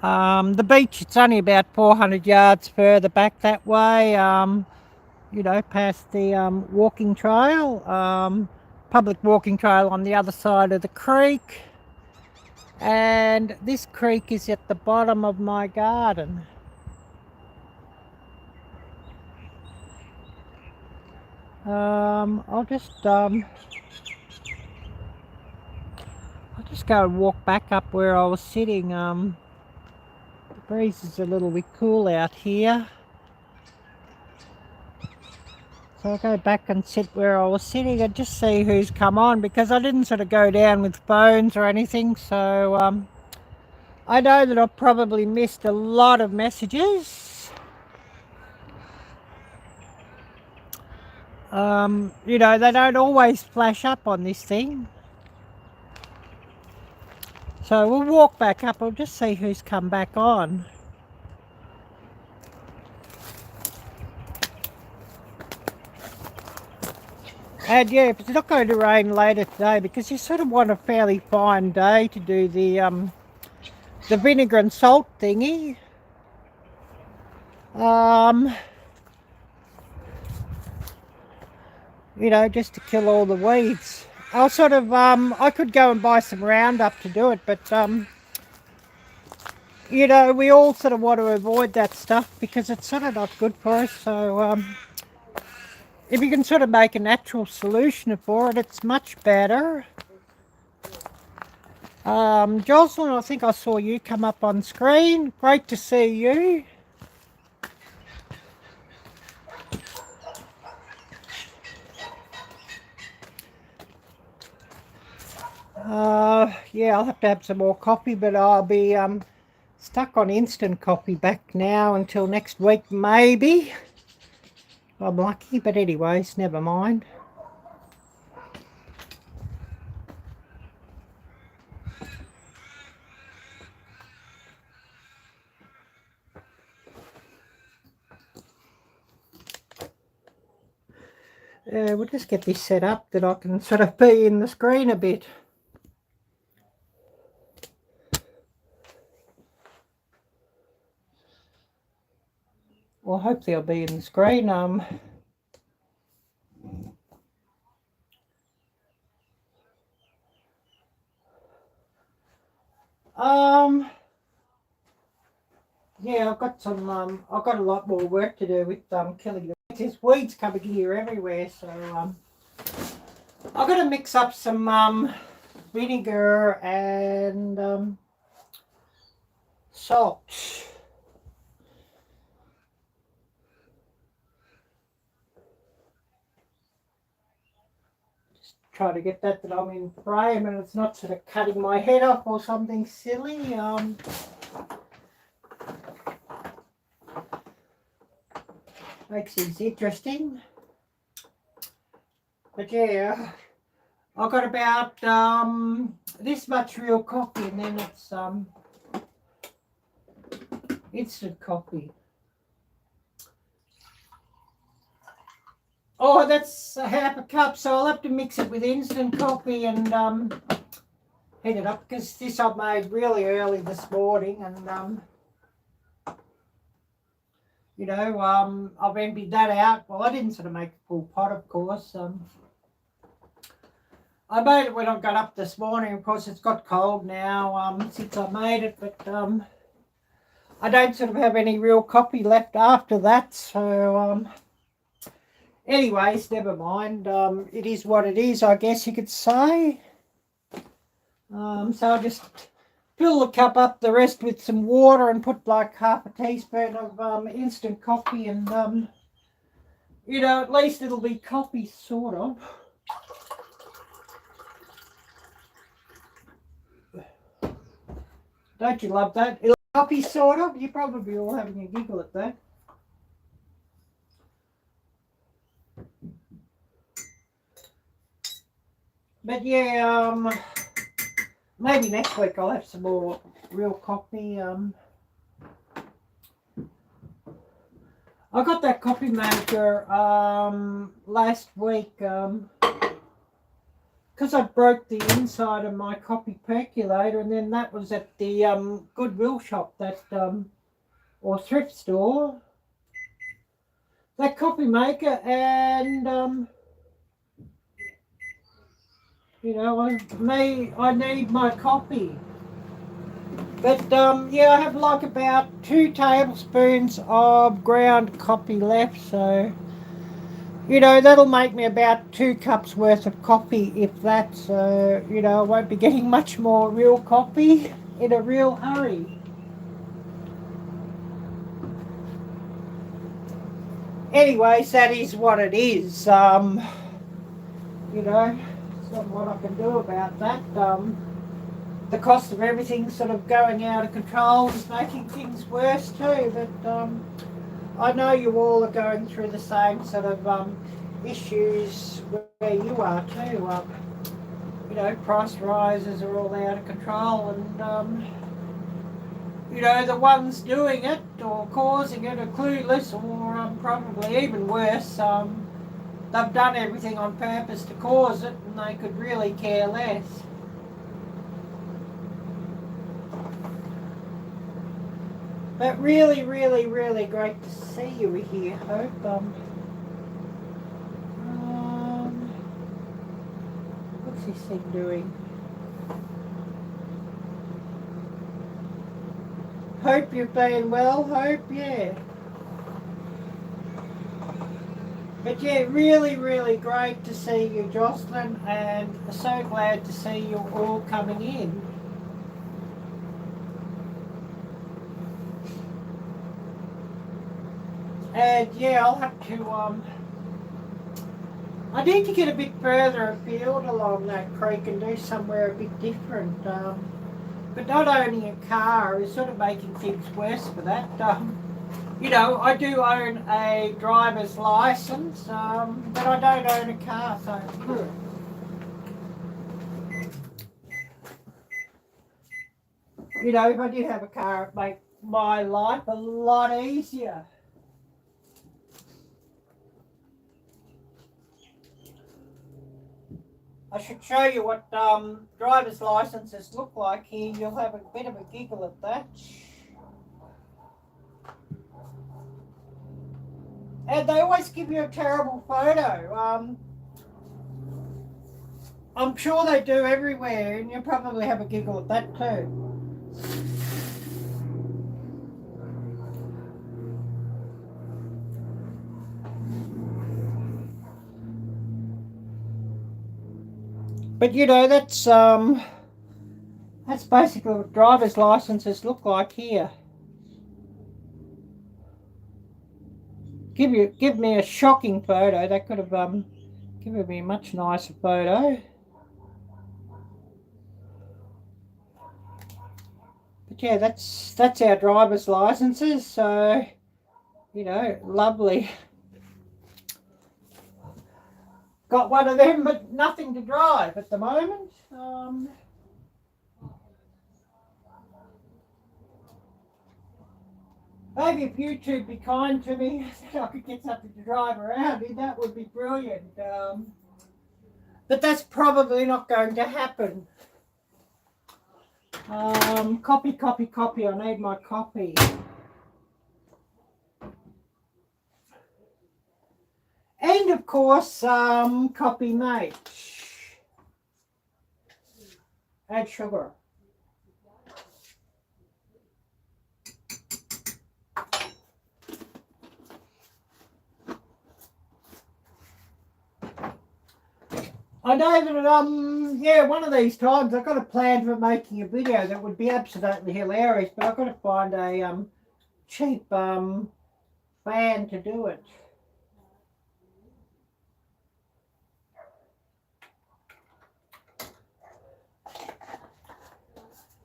The beach, it's only about 400 yards further back that way, you know, past the walking trail, public walking trail on the other side of the creek. And this creek is at the bottom of my garden. I'll just go and walk back up where I was sitting. The breeze is a little bit cool out here. So I'll go back and sit where I was sitting and just see who's come on, because I didn't sort of go down with phones or anything. So I know that I've probably missed a lot of messages. You know, they don't always flash up on this thing. So we'll walk back up. I'll just see who's come back on. And yeah, if it's not going to rain later today, because you sort of want a fairly fine day to do the vinegar and salt thingy. You know, just to kill all the weeds. I'll sort of, I could go and buy some Roundup to do it, but you know, we all sort of want to avoid that stuff because it's sort of not good for us. So if you can sort of make a natural solution for it, it's much better. Jocelyn, I think I saw you come up on screen. Great to see you. Yeah, I'll have to have some more coffee, but I'll be stuck on instant coffee back now until next week, maybe. I'm lucky, but anyways, never mind. We'll just get this set up that I can sort of be in the screen a bit. Well, hopefully I'll be in the screen. Yeah, I've got I've got a lot more work to do with killing the weeds. There's weeds coming here everywhere, so I've got to mix up some vinegar and salt. Just try to get that I'm in frame and it's not sort of cutting my head off or something silly. Makes things interesting. But yeah, I've got about this much real coffee, and then it's instant coffee. Oh, that's a half a cup, so I'll have to mix it with instant coffee and heat it up, because this I made really early this morning, and you know, I've emptied that out. Well, I didn't sort of make a full pot, of course. I made it when I got up this morning. Of course, it's got cold now since I made it, but I don't sort of have any real coffee left after that. So, anyways, never mind. It is what it is, I guess you could say. So I'll just fill the cup up, the rest with some water, and put like half a teaspoon of instant coffee, and you know, at least it'll be coffee, sort of. Don't you love that? It'll be coffee, sort of. You're probably all having a giggle at that. But yeah, maybe next week I'll have some more real coffee. I got that coffee maker last week because I broke the inside of my coffee percolator, and then that was at the Goodwill shop, that or thrift store. That coffee maker, and you know, I need my coffee. But yeah, I have like about 2 tablespoons of ground coffee left, so you know, that'll make me about 2 cups worth of coffee, if that. So you know, I won't be getting much more real coffee in a real hurry. Anyways, that is what it is. You know, there's not what I can do about that. The cost of everything sort of going out of control is making things worse too, but I know you all are going through the same sort of issues where you are too. You know, price rises are all out of control, and you know, the ones doing it or causing it are clueless, or probably even worse, they've done everything on purpose to cause it, and they could really care less. But really, really, really great to see you here, Hope. What's this thing doing? Hope you've been well, Hope, yeah. But yeah, really, really great to see you, Jocelyn, and so glad to see you all coming in. And yeah, I'll have to, I need to get a bit further afield along that creek and do somewhere a bit different. But not owning a car is sort of making things worse for that. You know, I do own a driver's license, but I don't own a car, so it's good. You know, if I did have a car, it'd make my life a lot easier. I should show you what driver's licenses look like here. You'll have a bit of a giggle at that. And they always give you a terrible photo. I'm sure they do everywhere, and you'll probably have a giggle at that too. But you know, that's basically what driver's licenses look like here. Give me a shocking photo. They could have given me a much nicer photo. But yeah, that's our driver's licenses. So, you know, lovely. Got one of them, but nothing to drive at the moment. Maybe if YouTube'd be kind to me, I could get something to drive around in. That would be brilliant. But that's probably not going to happen. Copy. I need my copy. And of course, copy mate. Add sugar. I know that, yeah, one of these times I've got a plan for making a video that would be absolutely hilarious, but I've got to find a cheap fan to do it.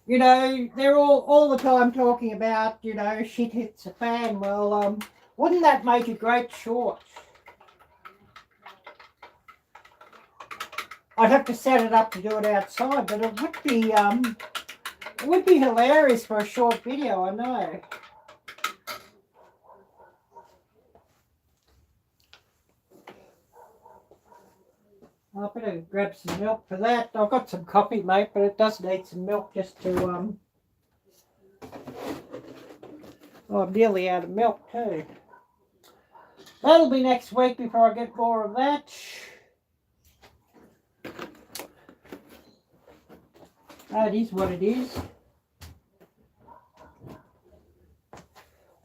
You know, they're all the time talking about, you know, shit hits a fan. Well, wouldn't that make a great short? I'd have to set it up to do it outside, but it would be hilarious for a short video, I know. I better grab some milk for that. I've got some coffee, mate, but it does need some milk just to oh, I'm nearly out of milk too. That'll be next week before I get more of that. That is what it is.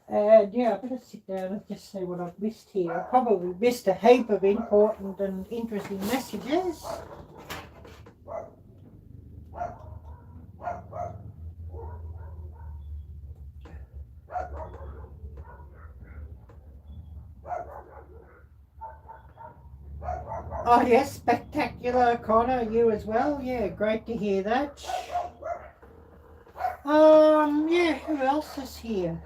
And yeah, I better sit down and just see what I've missed here. I probably missed a heap of important and interesting messages. Oh yes, spectacular, Connor, you as well. Yeah, great to hear that. Yeah, who else is here?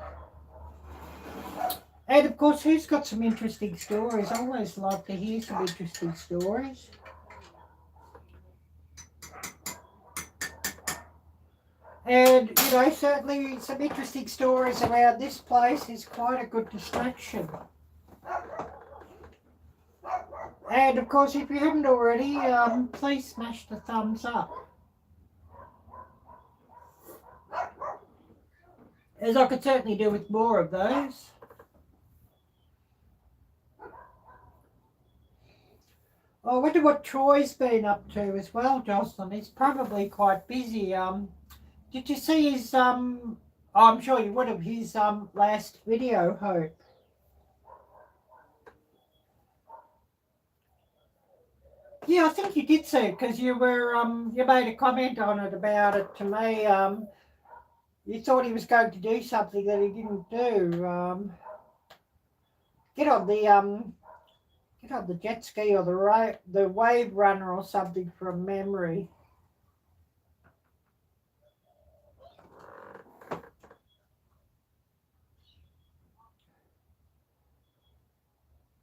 And of course, who's got some interesting stories? I always love to hear some interesting stories. And, you know, certainly some interesting stories around this place is quite a good distraction. And of course, if you haven't already, please smash the thumbs up. As I could certainly do with more of those. I wonder what Troy's been up to as well, Jocelyn. He's probably quite busy. Did you see his, I'm sure you would have, his last video, Hope? Yeah, I think you did see it because you were, you made a comment on it about it to me. You thought he was going to do something that he didn't do. Get on the jet ski or the wave runner or something from memory.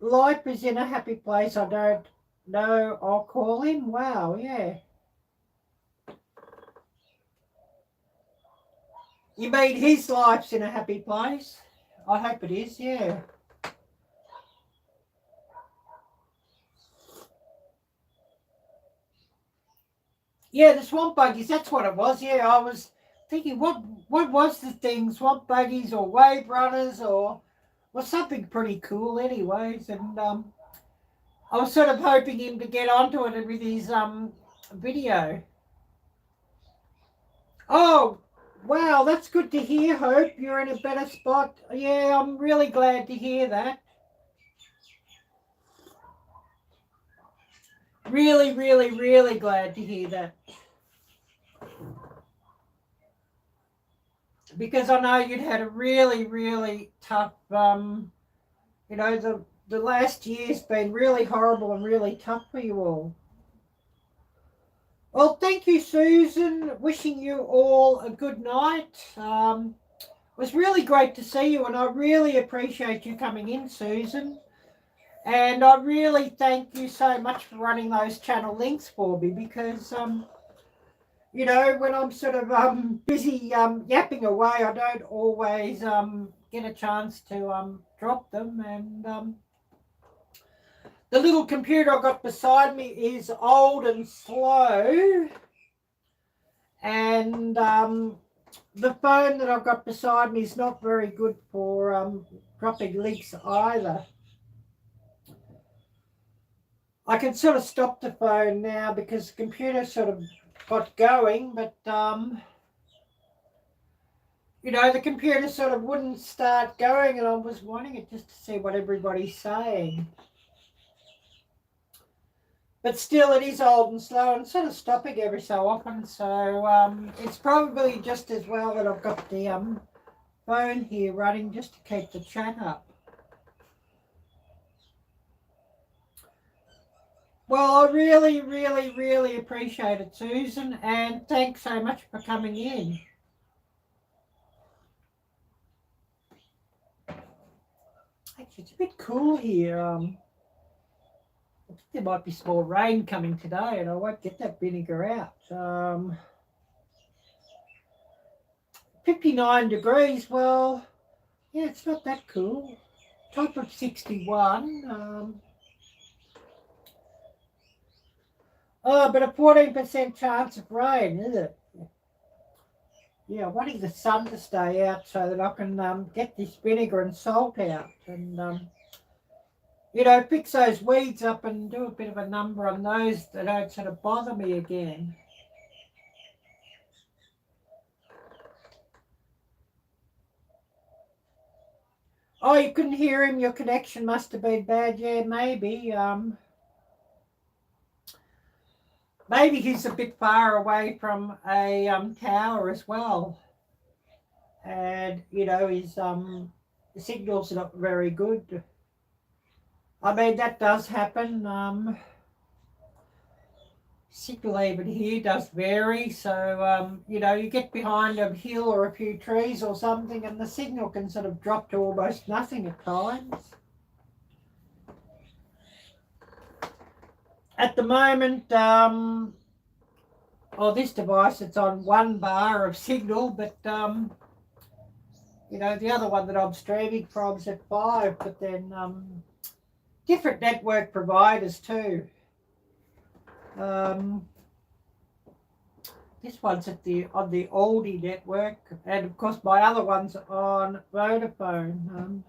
Life is in a happy place. I don't know. I'll call him. Wow, yeah. You mean his life's in a happy place? I hope it is, yeah. Yeah, the swamp buggies, that's what it was. Yeah, I was thinking, what was the thing? Swamp buggies or wave runners or well, something pretty cool anyways. And I was sort of hoping him to get onto it with his video. Oh, wow, that's good to hear, Hope. You're in a better spot. Yeah, I'm really glad to hear that. Really, really, really glad to hear that. Because I know you'd had a really, really tough, you know, the last year's been really horrible and really tough for you all. Well, thank you, Susan. Wishing you all a good night. It was really great to see you, and I really appreciate you coming in, Susan. And I really thank you so much for running those channel links for me, because you know, when I'm sort of busy yapping away, I don't always get a chance to drop them. And the little computer I've got beside me is old and slow, and the phone that I've got beside me is not very good for dropping links either. I can sort of stop the phone now because the computer sort of got going, but you know, the computer sort of wouldn't start going, and I was wanting it just to see what everybody's saying. But still, it is old and slow and sort of stopping every so often, so it's probably just as well that I've got the phone here running just to keep the chat up. Well, I really, really, really appreciate it, Susan, and thanks so much for coming in. Actually, it's a bit cool here. I think there might be small rain coming today, and I won't get that vinegar out. 59 degrees, well, yeah, it's not that cool. Top of 61. Oh, but a 14% chance of rain, is it? Yeah, I'm wanting the sun to stay out so that I can get this vinegar and salt out and, you know, fix those weeds up and do a bit of a number on those that don't sort of bother me again. Oh, you couldn't hear him? Your connection must have been bad. Yeah, maybe. Maybe he's a bit far away from a tower as well. And, you know, his the signal's not very good. I mean, that does happen. Signal even here does vary. So, you know, you get behind a hill or a few trees or something and the signal can sort of drop to almost nothing at times. At the moment, this device, it's on 1 bar of signal, but, you know, the other one that I'm streaming from is at 5, but then different network providers too. This one's on the oldie network, and of course my other one's on Vodafone.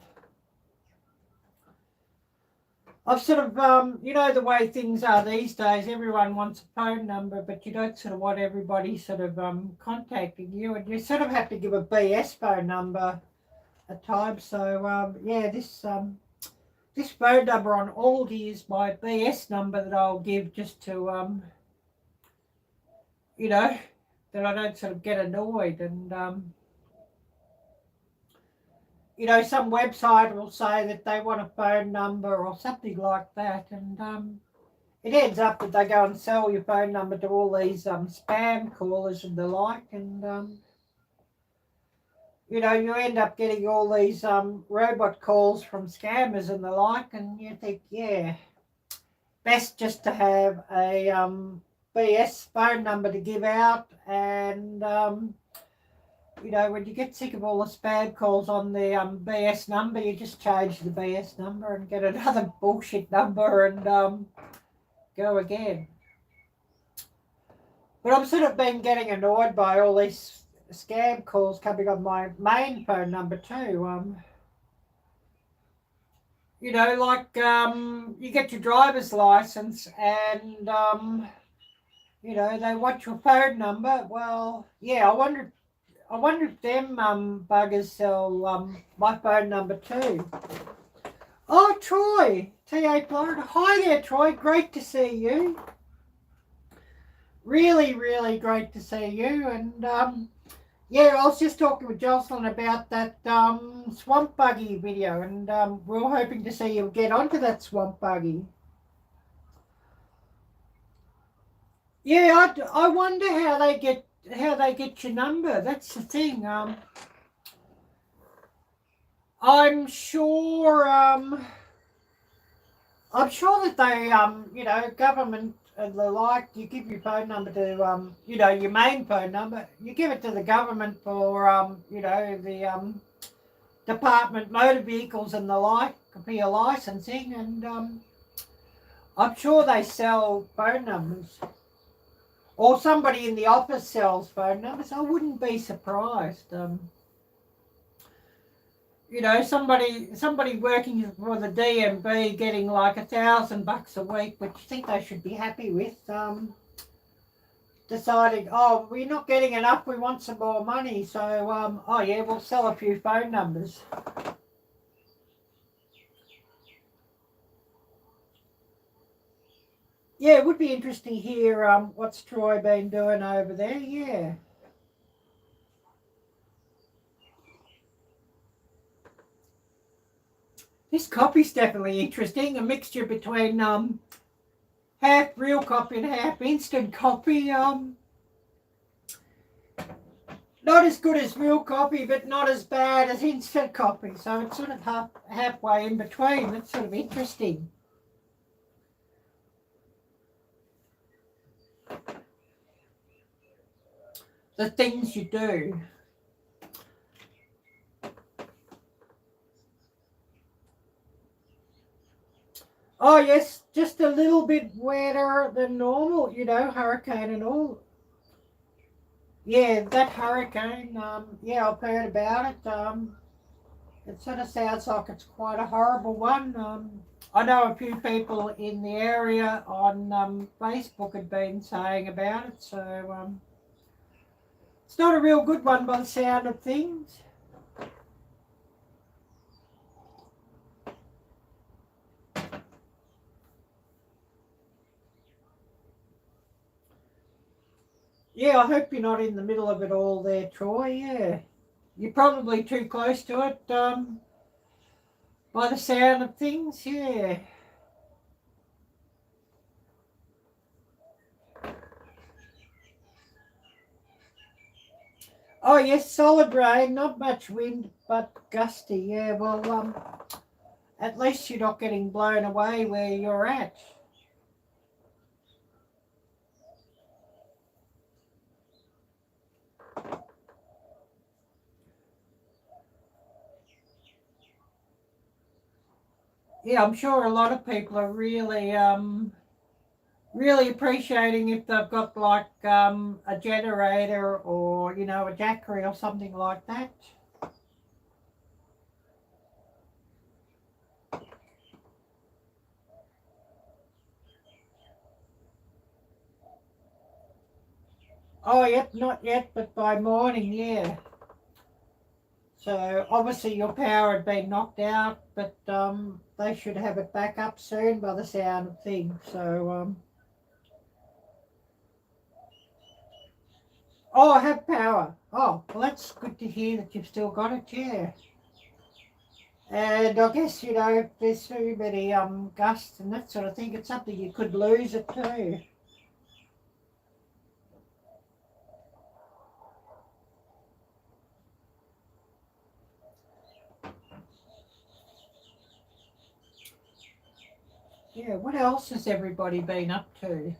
I've sort of, you know, the way things are these days, everyone wants a phone number, but you don't sort of want everybody sort of contacting you, and you sort of have to give a BS phone number at times. So, yeah, this phone number on Aldi is my BS number that I'll give just to, you know, that I don't sort of get annoyed. And, you know, some website will say that they want a phone number or something like that, and it ends up that they go and sell your phone number to all these spam callers and the like, and you know, you end up getting all these robot calls from scammers and the like, and you think, yeah, best just to have a BS phone number to give out, and you know, when you get sick of all the spam calls on the BS number, you just change the BS number and get another bullshit number and go again. But I've sort of been getting annoyed by all these scam calls coming on my main phone number too. You know, like you get your driver's license and, you know, they want your phone number. Well, yeah, I wonder if them buggers sell my phone number too. Oh, Troy, TA Florida. Hi there, Troy. Great to see you. Really, really great to see you. And yeah, I was just talking with Jocelyn about that swamp buggy video, and we're hoping to see you get onto that swamp buggy. Yeah, I wonder how they get your number. That's the thing. I'm sure that they you know, government and the like, you give your phone number to you know, your main phone number, you give it to the government for you know, the department motor vehicles and the like for your licensing, and I'm sure they sell phone numbers. Or somebody in the office sells phone numbers. I wouldn't be surprised. You know, somebody working for the DMV getting like $1,000 a week, which I think they should be happy with, deciding, oh, we're not getting enough, we want some more money, so oh yeah, we'll sell a few phone numbers. Yeah, it would be interesting to hear what's Troy been doing over there. Yeah. This copy's definitely interesting. A mixture between half real copy and half instant copy. Not as good as real copy, but not as bad as instant copy. So it's sort of halfway in between. That's sort of interesting. The things you do. Oh yes, just a little bit wetter than normal, you know, hurricane and all. Yeah, that hurricane, yeah, I've heard about it. It sort of sounds like it's quite a horrible one. I know a few people in the area on Facebook had been saying about it, so it's not a real good one by the sound of things. Yeah, I hope you're not in the middle of it all there, Troy. Yeah, you're probably too close to it by the sound of things. Yeah. Oh yes, solid rain, not much wind, but gusty. Yeah, well, at least you're not getting blown away where you're at. Yeah, I'm sure a lot of people are really appreciating if they've got like a generator or, you know, a jackery or something like that. Oh, yep, not yet, but by morning, yeah. So obviously your power had been knocked out, but they should have it back up soon by the sound of things. So oh, I have power. Oh, well, that's good to hear that you've still got it, yeah. And I guess, you know, if there's too many gusts and that sort of thing, it's something you could lose it too. Yeah, what else has everybody been up to?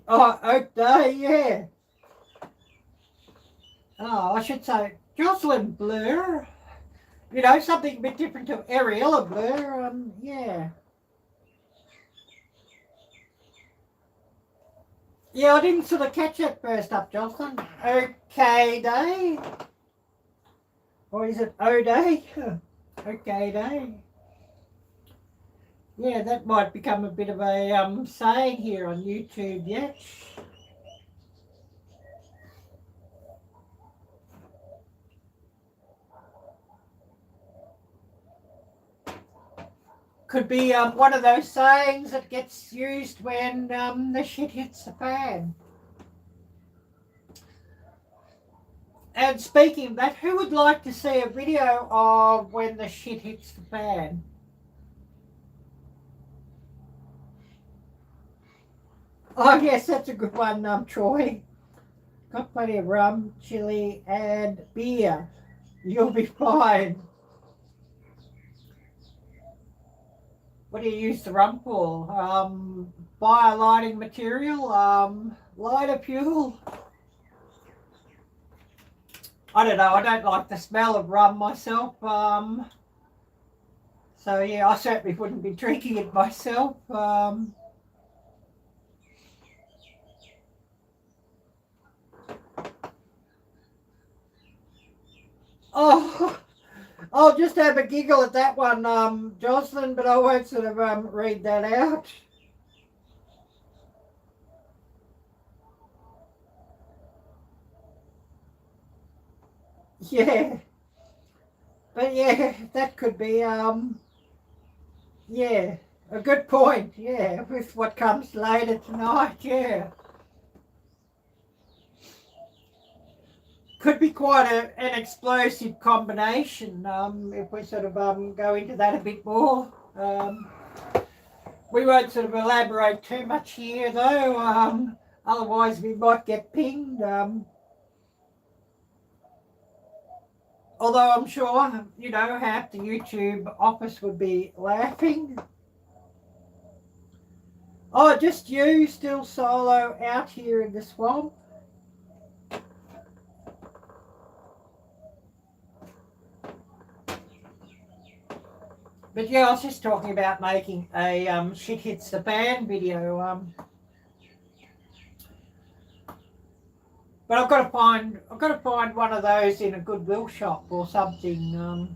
Oh, Oak Day, yeah. Oh, I should say Jocelyn Blur. You know, something a bit different to Ariella Blur. Yeah. Yeah, I didn't sort of catch that first up, Jocelyn. Okay Day? Or is it O Day? Okay Day. Yeah, that might become a bit of a saying here on YouTube yet. Could be one of those sayings that gets used when the shit hits the fan. And speaking of that, who would like to see a video of when the shit hits the fan? Oh yes, that's a good one, Troy. Got plenty of rum, chili and beer. You'll be fine. What do you use the rum for? Fire lighting material? Lighter fuel? I don't know, I don't like the smell of rum myself. So yeah, I certainly wouldn't be drinking it myself. Oh, I'll just have a giggle at that one, Jocelyn, but I won't sort of read that out. Yeah, but yeah, that could be, yeah, a good point, yeah, with what comes later tonight, yeah. Could be quite an explosive combination if we sort of go into that a bit more. We won't sort of elaborate too much here though, otherwise we might get pinged. Although I'm sure, you know, half the YouTube office would be laughing. Oh, just you still solo out here in the swamp? But yeah, I was just talking about making a shit hits the fan video. But I've got to find one of those in a Goodwill shop or something.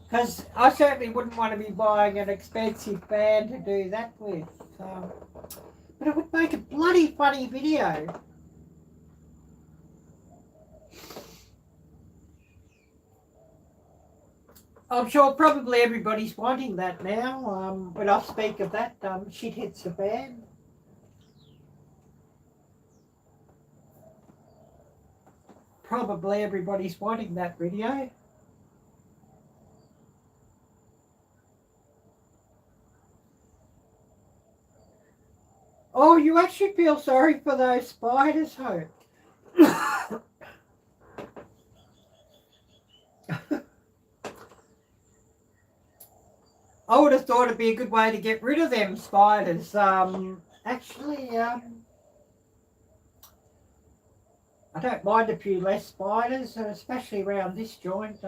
Because I certainly wouldn't want to be buying an expensive fan to do that with. But it would make a bloody funny video. I'm sure probably everybody's wanting that now. When I speak of that, shit hits the fan. Probably everybody's wanting that video. Oh, you actually feel sorry for those spiders, Hope. I would have thought it'd be a good way to get rid of them spiders. Actually, I don't mind a few less spiders, especially around this joint.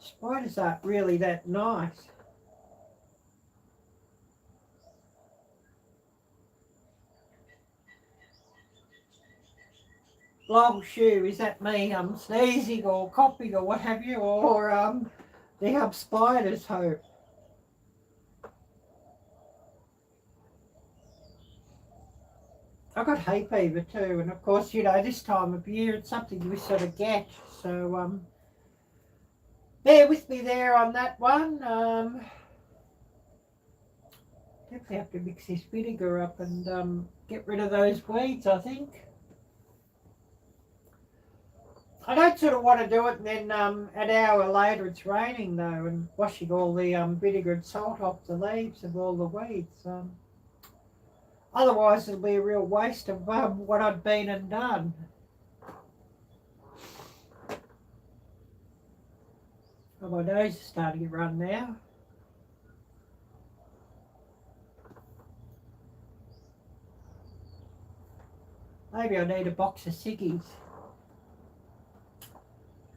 Spiders aren't really that nice. Long shoe, is that me? Sneezing or coughing or what have you, or they have spiders, Hope. I've got hay fever too, and of course, you know, this time of year it's something we sort of get. So bear with me there on that one. Definitely have to mix this vinegar up and get rid of those weeds, I think. I don't sort of want to do it and then an hour later it's raining though, and washing all the vinegar and salt off the leaves of all the weeds. Otherwise it'll be a real waste of what I'd been and done. Oh, my nose is starting to run now. Maybe I need a box of ciggies.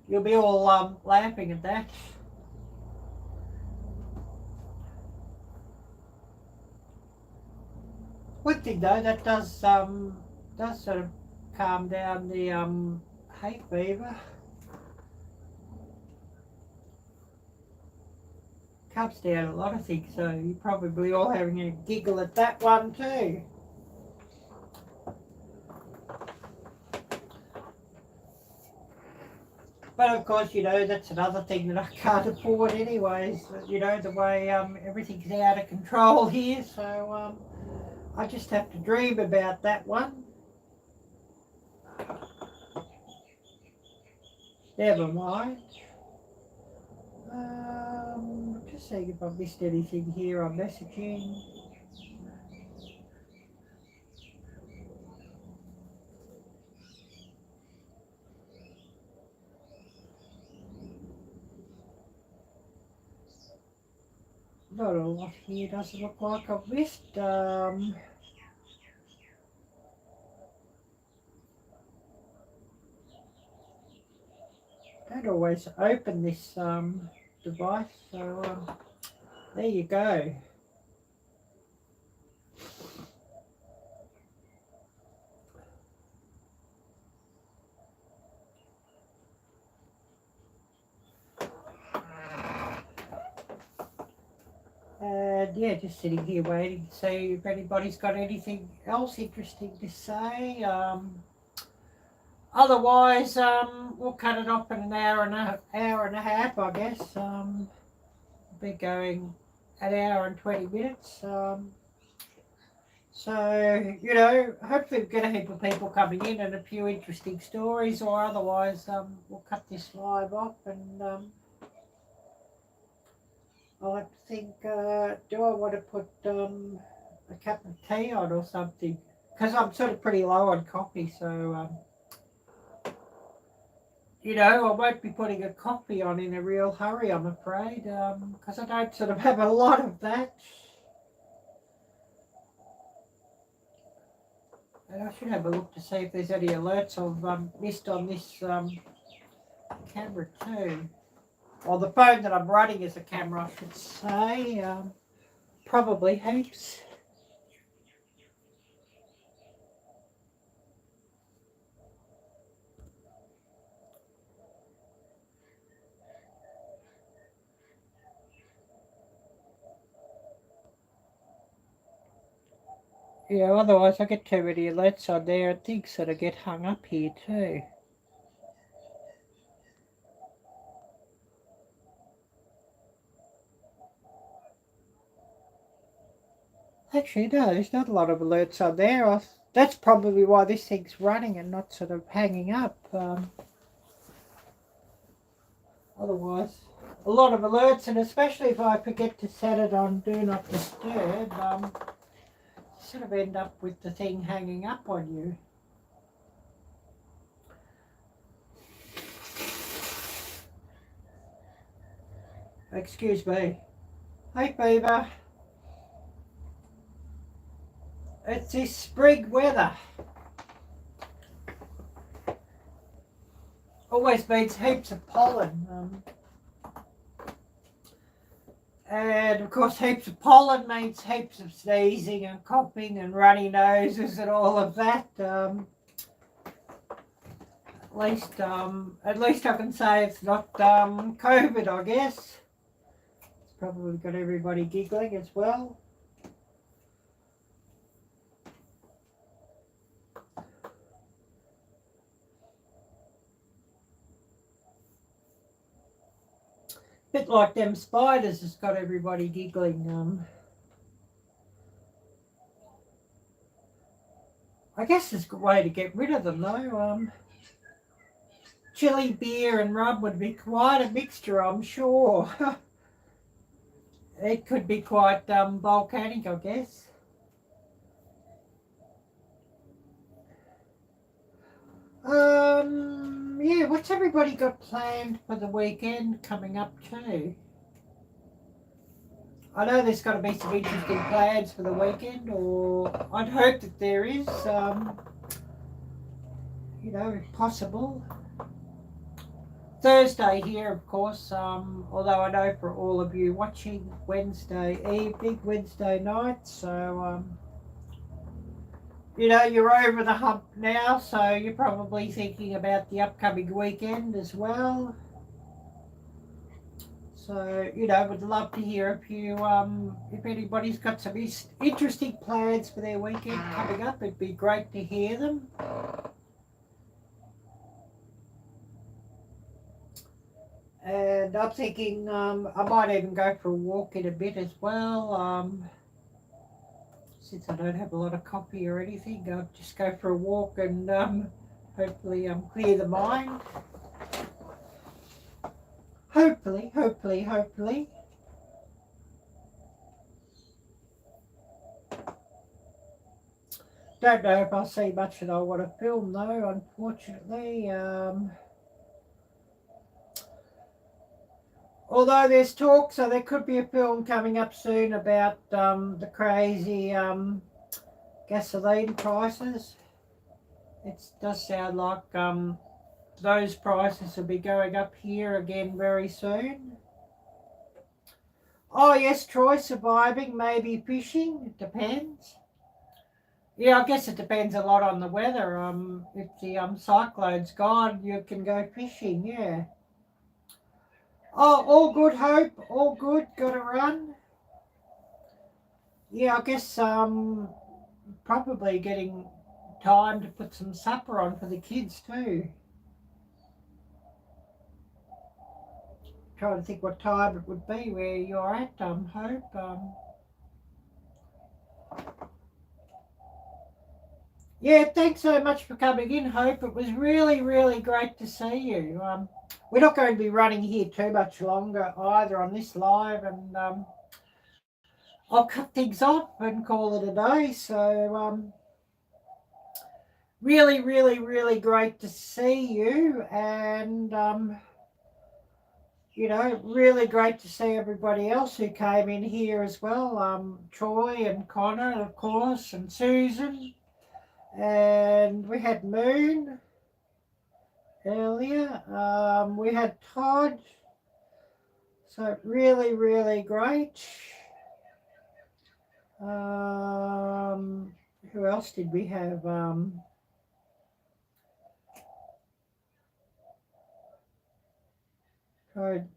You'll be all laughing at that. One thing though, that does sort of calm down the hay fever. Calms down a lot of things, so you're probably all having a giggle at that one too. But of course, you know, that's another thing that I can't afford anyways. You know, the way everything's out of control here. So I just have to dream about that one. Never mind. Just seeing if I've missed anything here on messaging. Not a lot here, doesn't look like I've missed. Don't always open this device, so there you go. And yeah, just sitting here waiting to see if anybody's got anything else interesting to say. Otherwise, we'll cut it off in an hour and a half, I guess. We'll be going an hour and 20 minutes. So, you know, hopefully we'll get a heap of people coming in and a few interesting stories, or otherwise we'll cut this live off and I'll have to think, do I want to put a cup of tea on or something? Because I'm sort of pretty low on coffee, so, you know, I won't be putting a coffee on in a real hurry, I'm afraid, because I don't sort of have a lot of that. And I should have a look to see if there's any alerts I've missed on this camera too. Well, the phone that I'm running is a camera, I should say. Probably heaps. Yeah, otherwise I get too many alerts on there and things that I get hung up here too. Actually, no, there's not a lot of alerts on there. That's probably why this thing's running and not sort of hanging up. Otherwise, a lot of alerts, and especially if I forget to set it on Do Not Disturb, sort of end up with the thing hanging up on you. Excuse me. Hey, Beaver. It's this spring weather. Always means heaps of pollen. And of course heaps of pollen means heaps of sneezing and coughing and runny noses and all of that. At least I can say it's not COVID, I guess. It's probably got everybody giggling as well. Bit like them spiders has got everybody giggling. I guess there's a way to get rid of them though. Chili, beer and rum would be quite a mixture, I'm sure. It could be quite volcanic, I guess. Yeah, what's everybody got planned for the weekend coming up too? I know there's got to be some interesting plans for the weekend, or I'd hope that there is, you know, if possible. Thursday here, of course, although I know for all of you watching Wednesday evening, Wednesday night, so you know, you're over the hump now, so you're probably thinking about the upcoming weekend as well. So, you know, would love to hear if anybody's got some interesting plans for their weekend coming up. It'd be great to hear them. And I'm thinking I might even go for a walk in a bit as well. Since I don't have a lot of coffee or anything, I'll just go for a walk and hopefully clear the mind. Hopefully. Don't know if I'll see much that I want to film though, unfortunately. Although there's talk, so there could be a film coming up soon about the crazy gasoline prices. It does sound like those prices will be going up here again very soon. Oh yes, Troy, surviving, maybe fishing, it depends. Yeah, I guess it depends a lot on the weather. If the cyclone's gone, you can go fishing, yeah. Oh, all good, Hope, all good, gotta run. Yeah, I guess probably getting time to put some supper on for the kids too. Trying to think what time it would be where you're at, Hope. Yeah, thanks so much for coming in, Hope. It was really, really great to see you. We're not going to be running here too much longer either on this live, and I'll cut things off and call it a day. So really, really, really great to see you, and you know, really great to see everybody else who came in here as well. Troy and Connor, of course, and Susan. And we had Moon earlier. We had Todd. So really, really great. Who else did we have?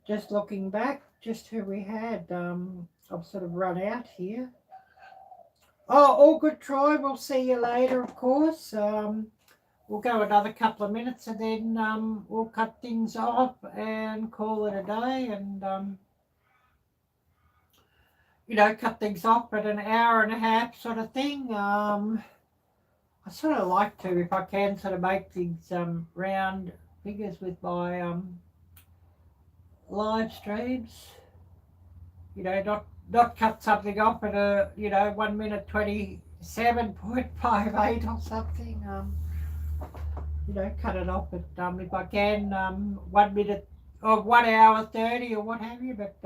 Just looking back, just who we had. I've sort of run out here. Oh, all good, Troy. We'll see you later, of course. We'll go another couple of minutes and then we'll cut things off and call it a day, and you know, cut things off at an hour and a half sort of thing. I sort of like to, if I can, sort of make things round figures with my live streams. You know, not cut something off at a, you know, 1 minute 27.58 or something. You know, cut it off at if I can 1 minute or 1 hour 30 or what have you. But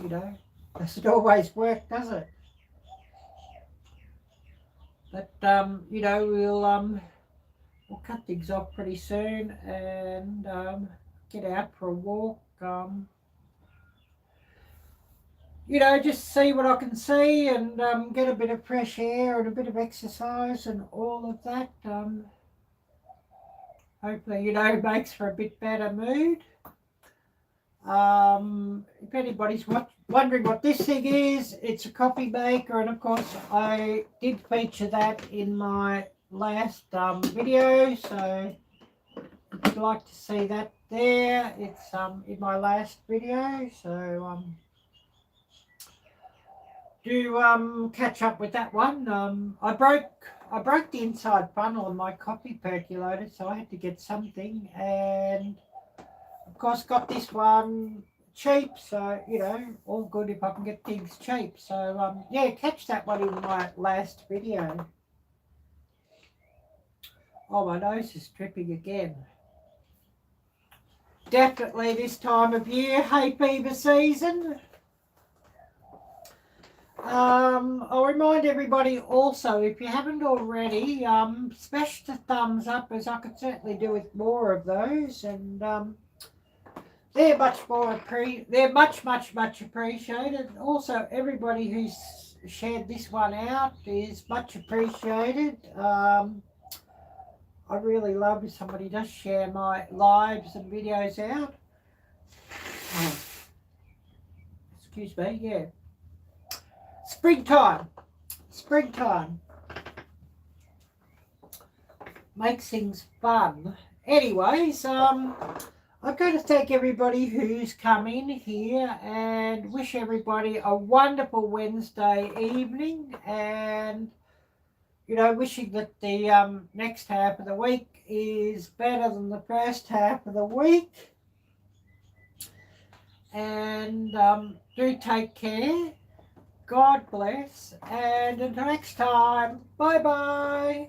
you know, doesn't always work, does it? But you know, we'll cut things off pretty soon and get out for a walk. You know, just see what I can see and get a bit of fresh air and a bit of exercise and all of that. Hopefully, you know, makes for a bit better mood. If anybody's wondering what this thing is, it's a coffee maker, and of course I did feature that in my last video, so if you'd like to see that there, it's in my last video, so do catch up with that one. I broke the inside funnel on my coffee percolator, so I had to get something, and of course got this one cheap, so you know, all good if I can get things cheap. So yeah, catch that one in my last video. Oh, my nose is dripping again. Definitely this time of year, hay fever season. I'll remind everybody also, if you haven't already, smash the thumbs up, as I could certainly do with more of those, and they're much appreciated. Also, everybody who's shared this one out is much appreciated. I really love if somebody does share my lives and videos out. Excuse me, yeah. Springtime makes things fun. Anyways, I've got to thank everybody who's come in here and wish everybody a wonderful Wednesday evening, and wishing that the next half of the week is better than the first half of the week. And do take care. God bless. And until next time, bye-bye.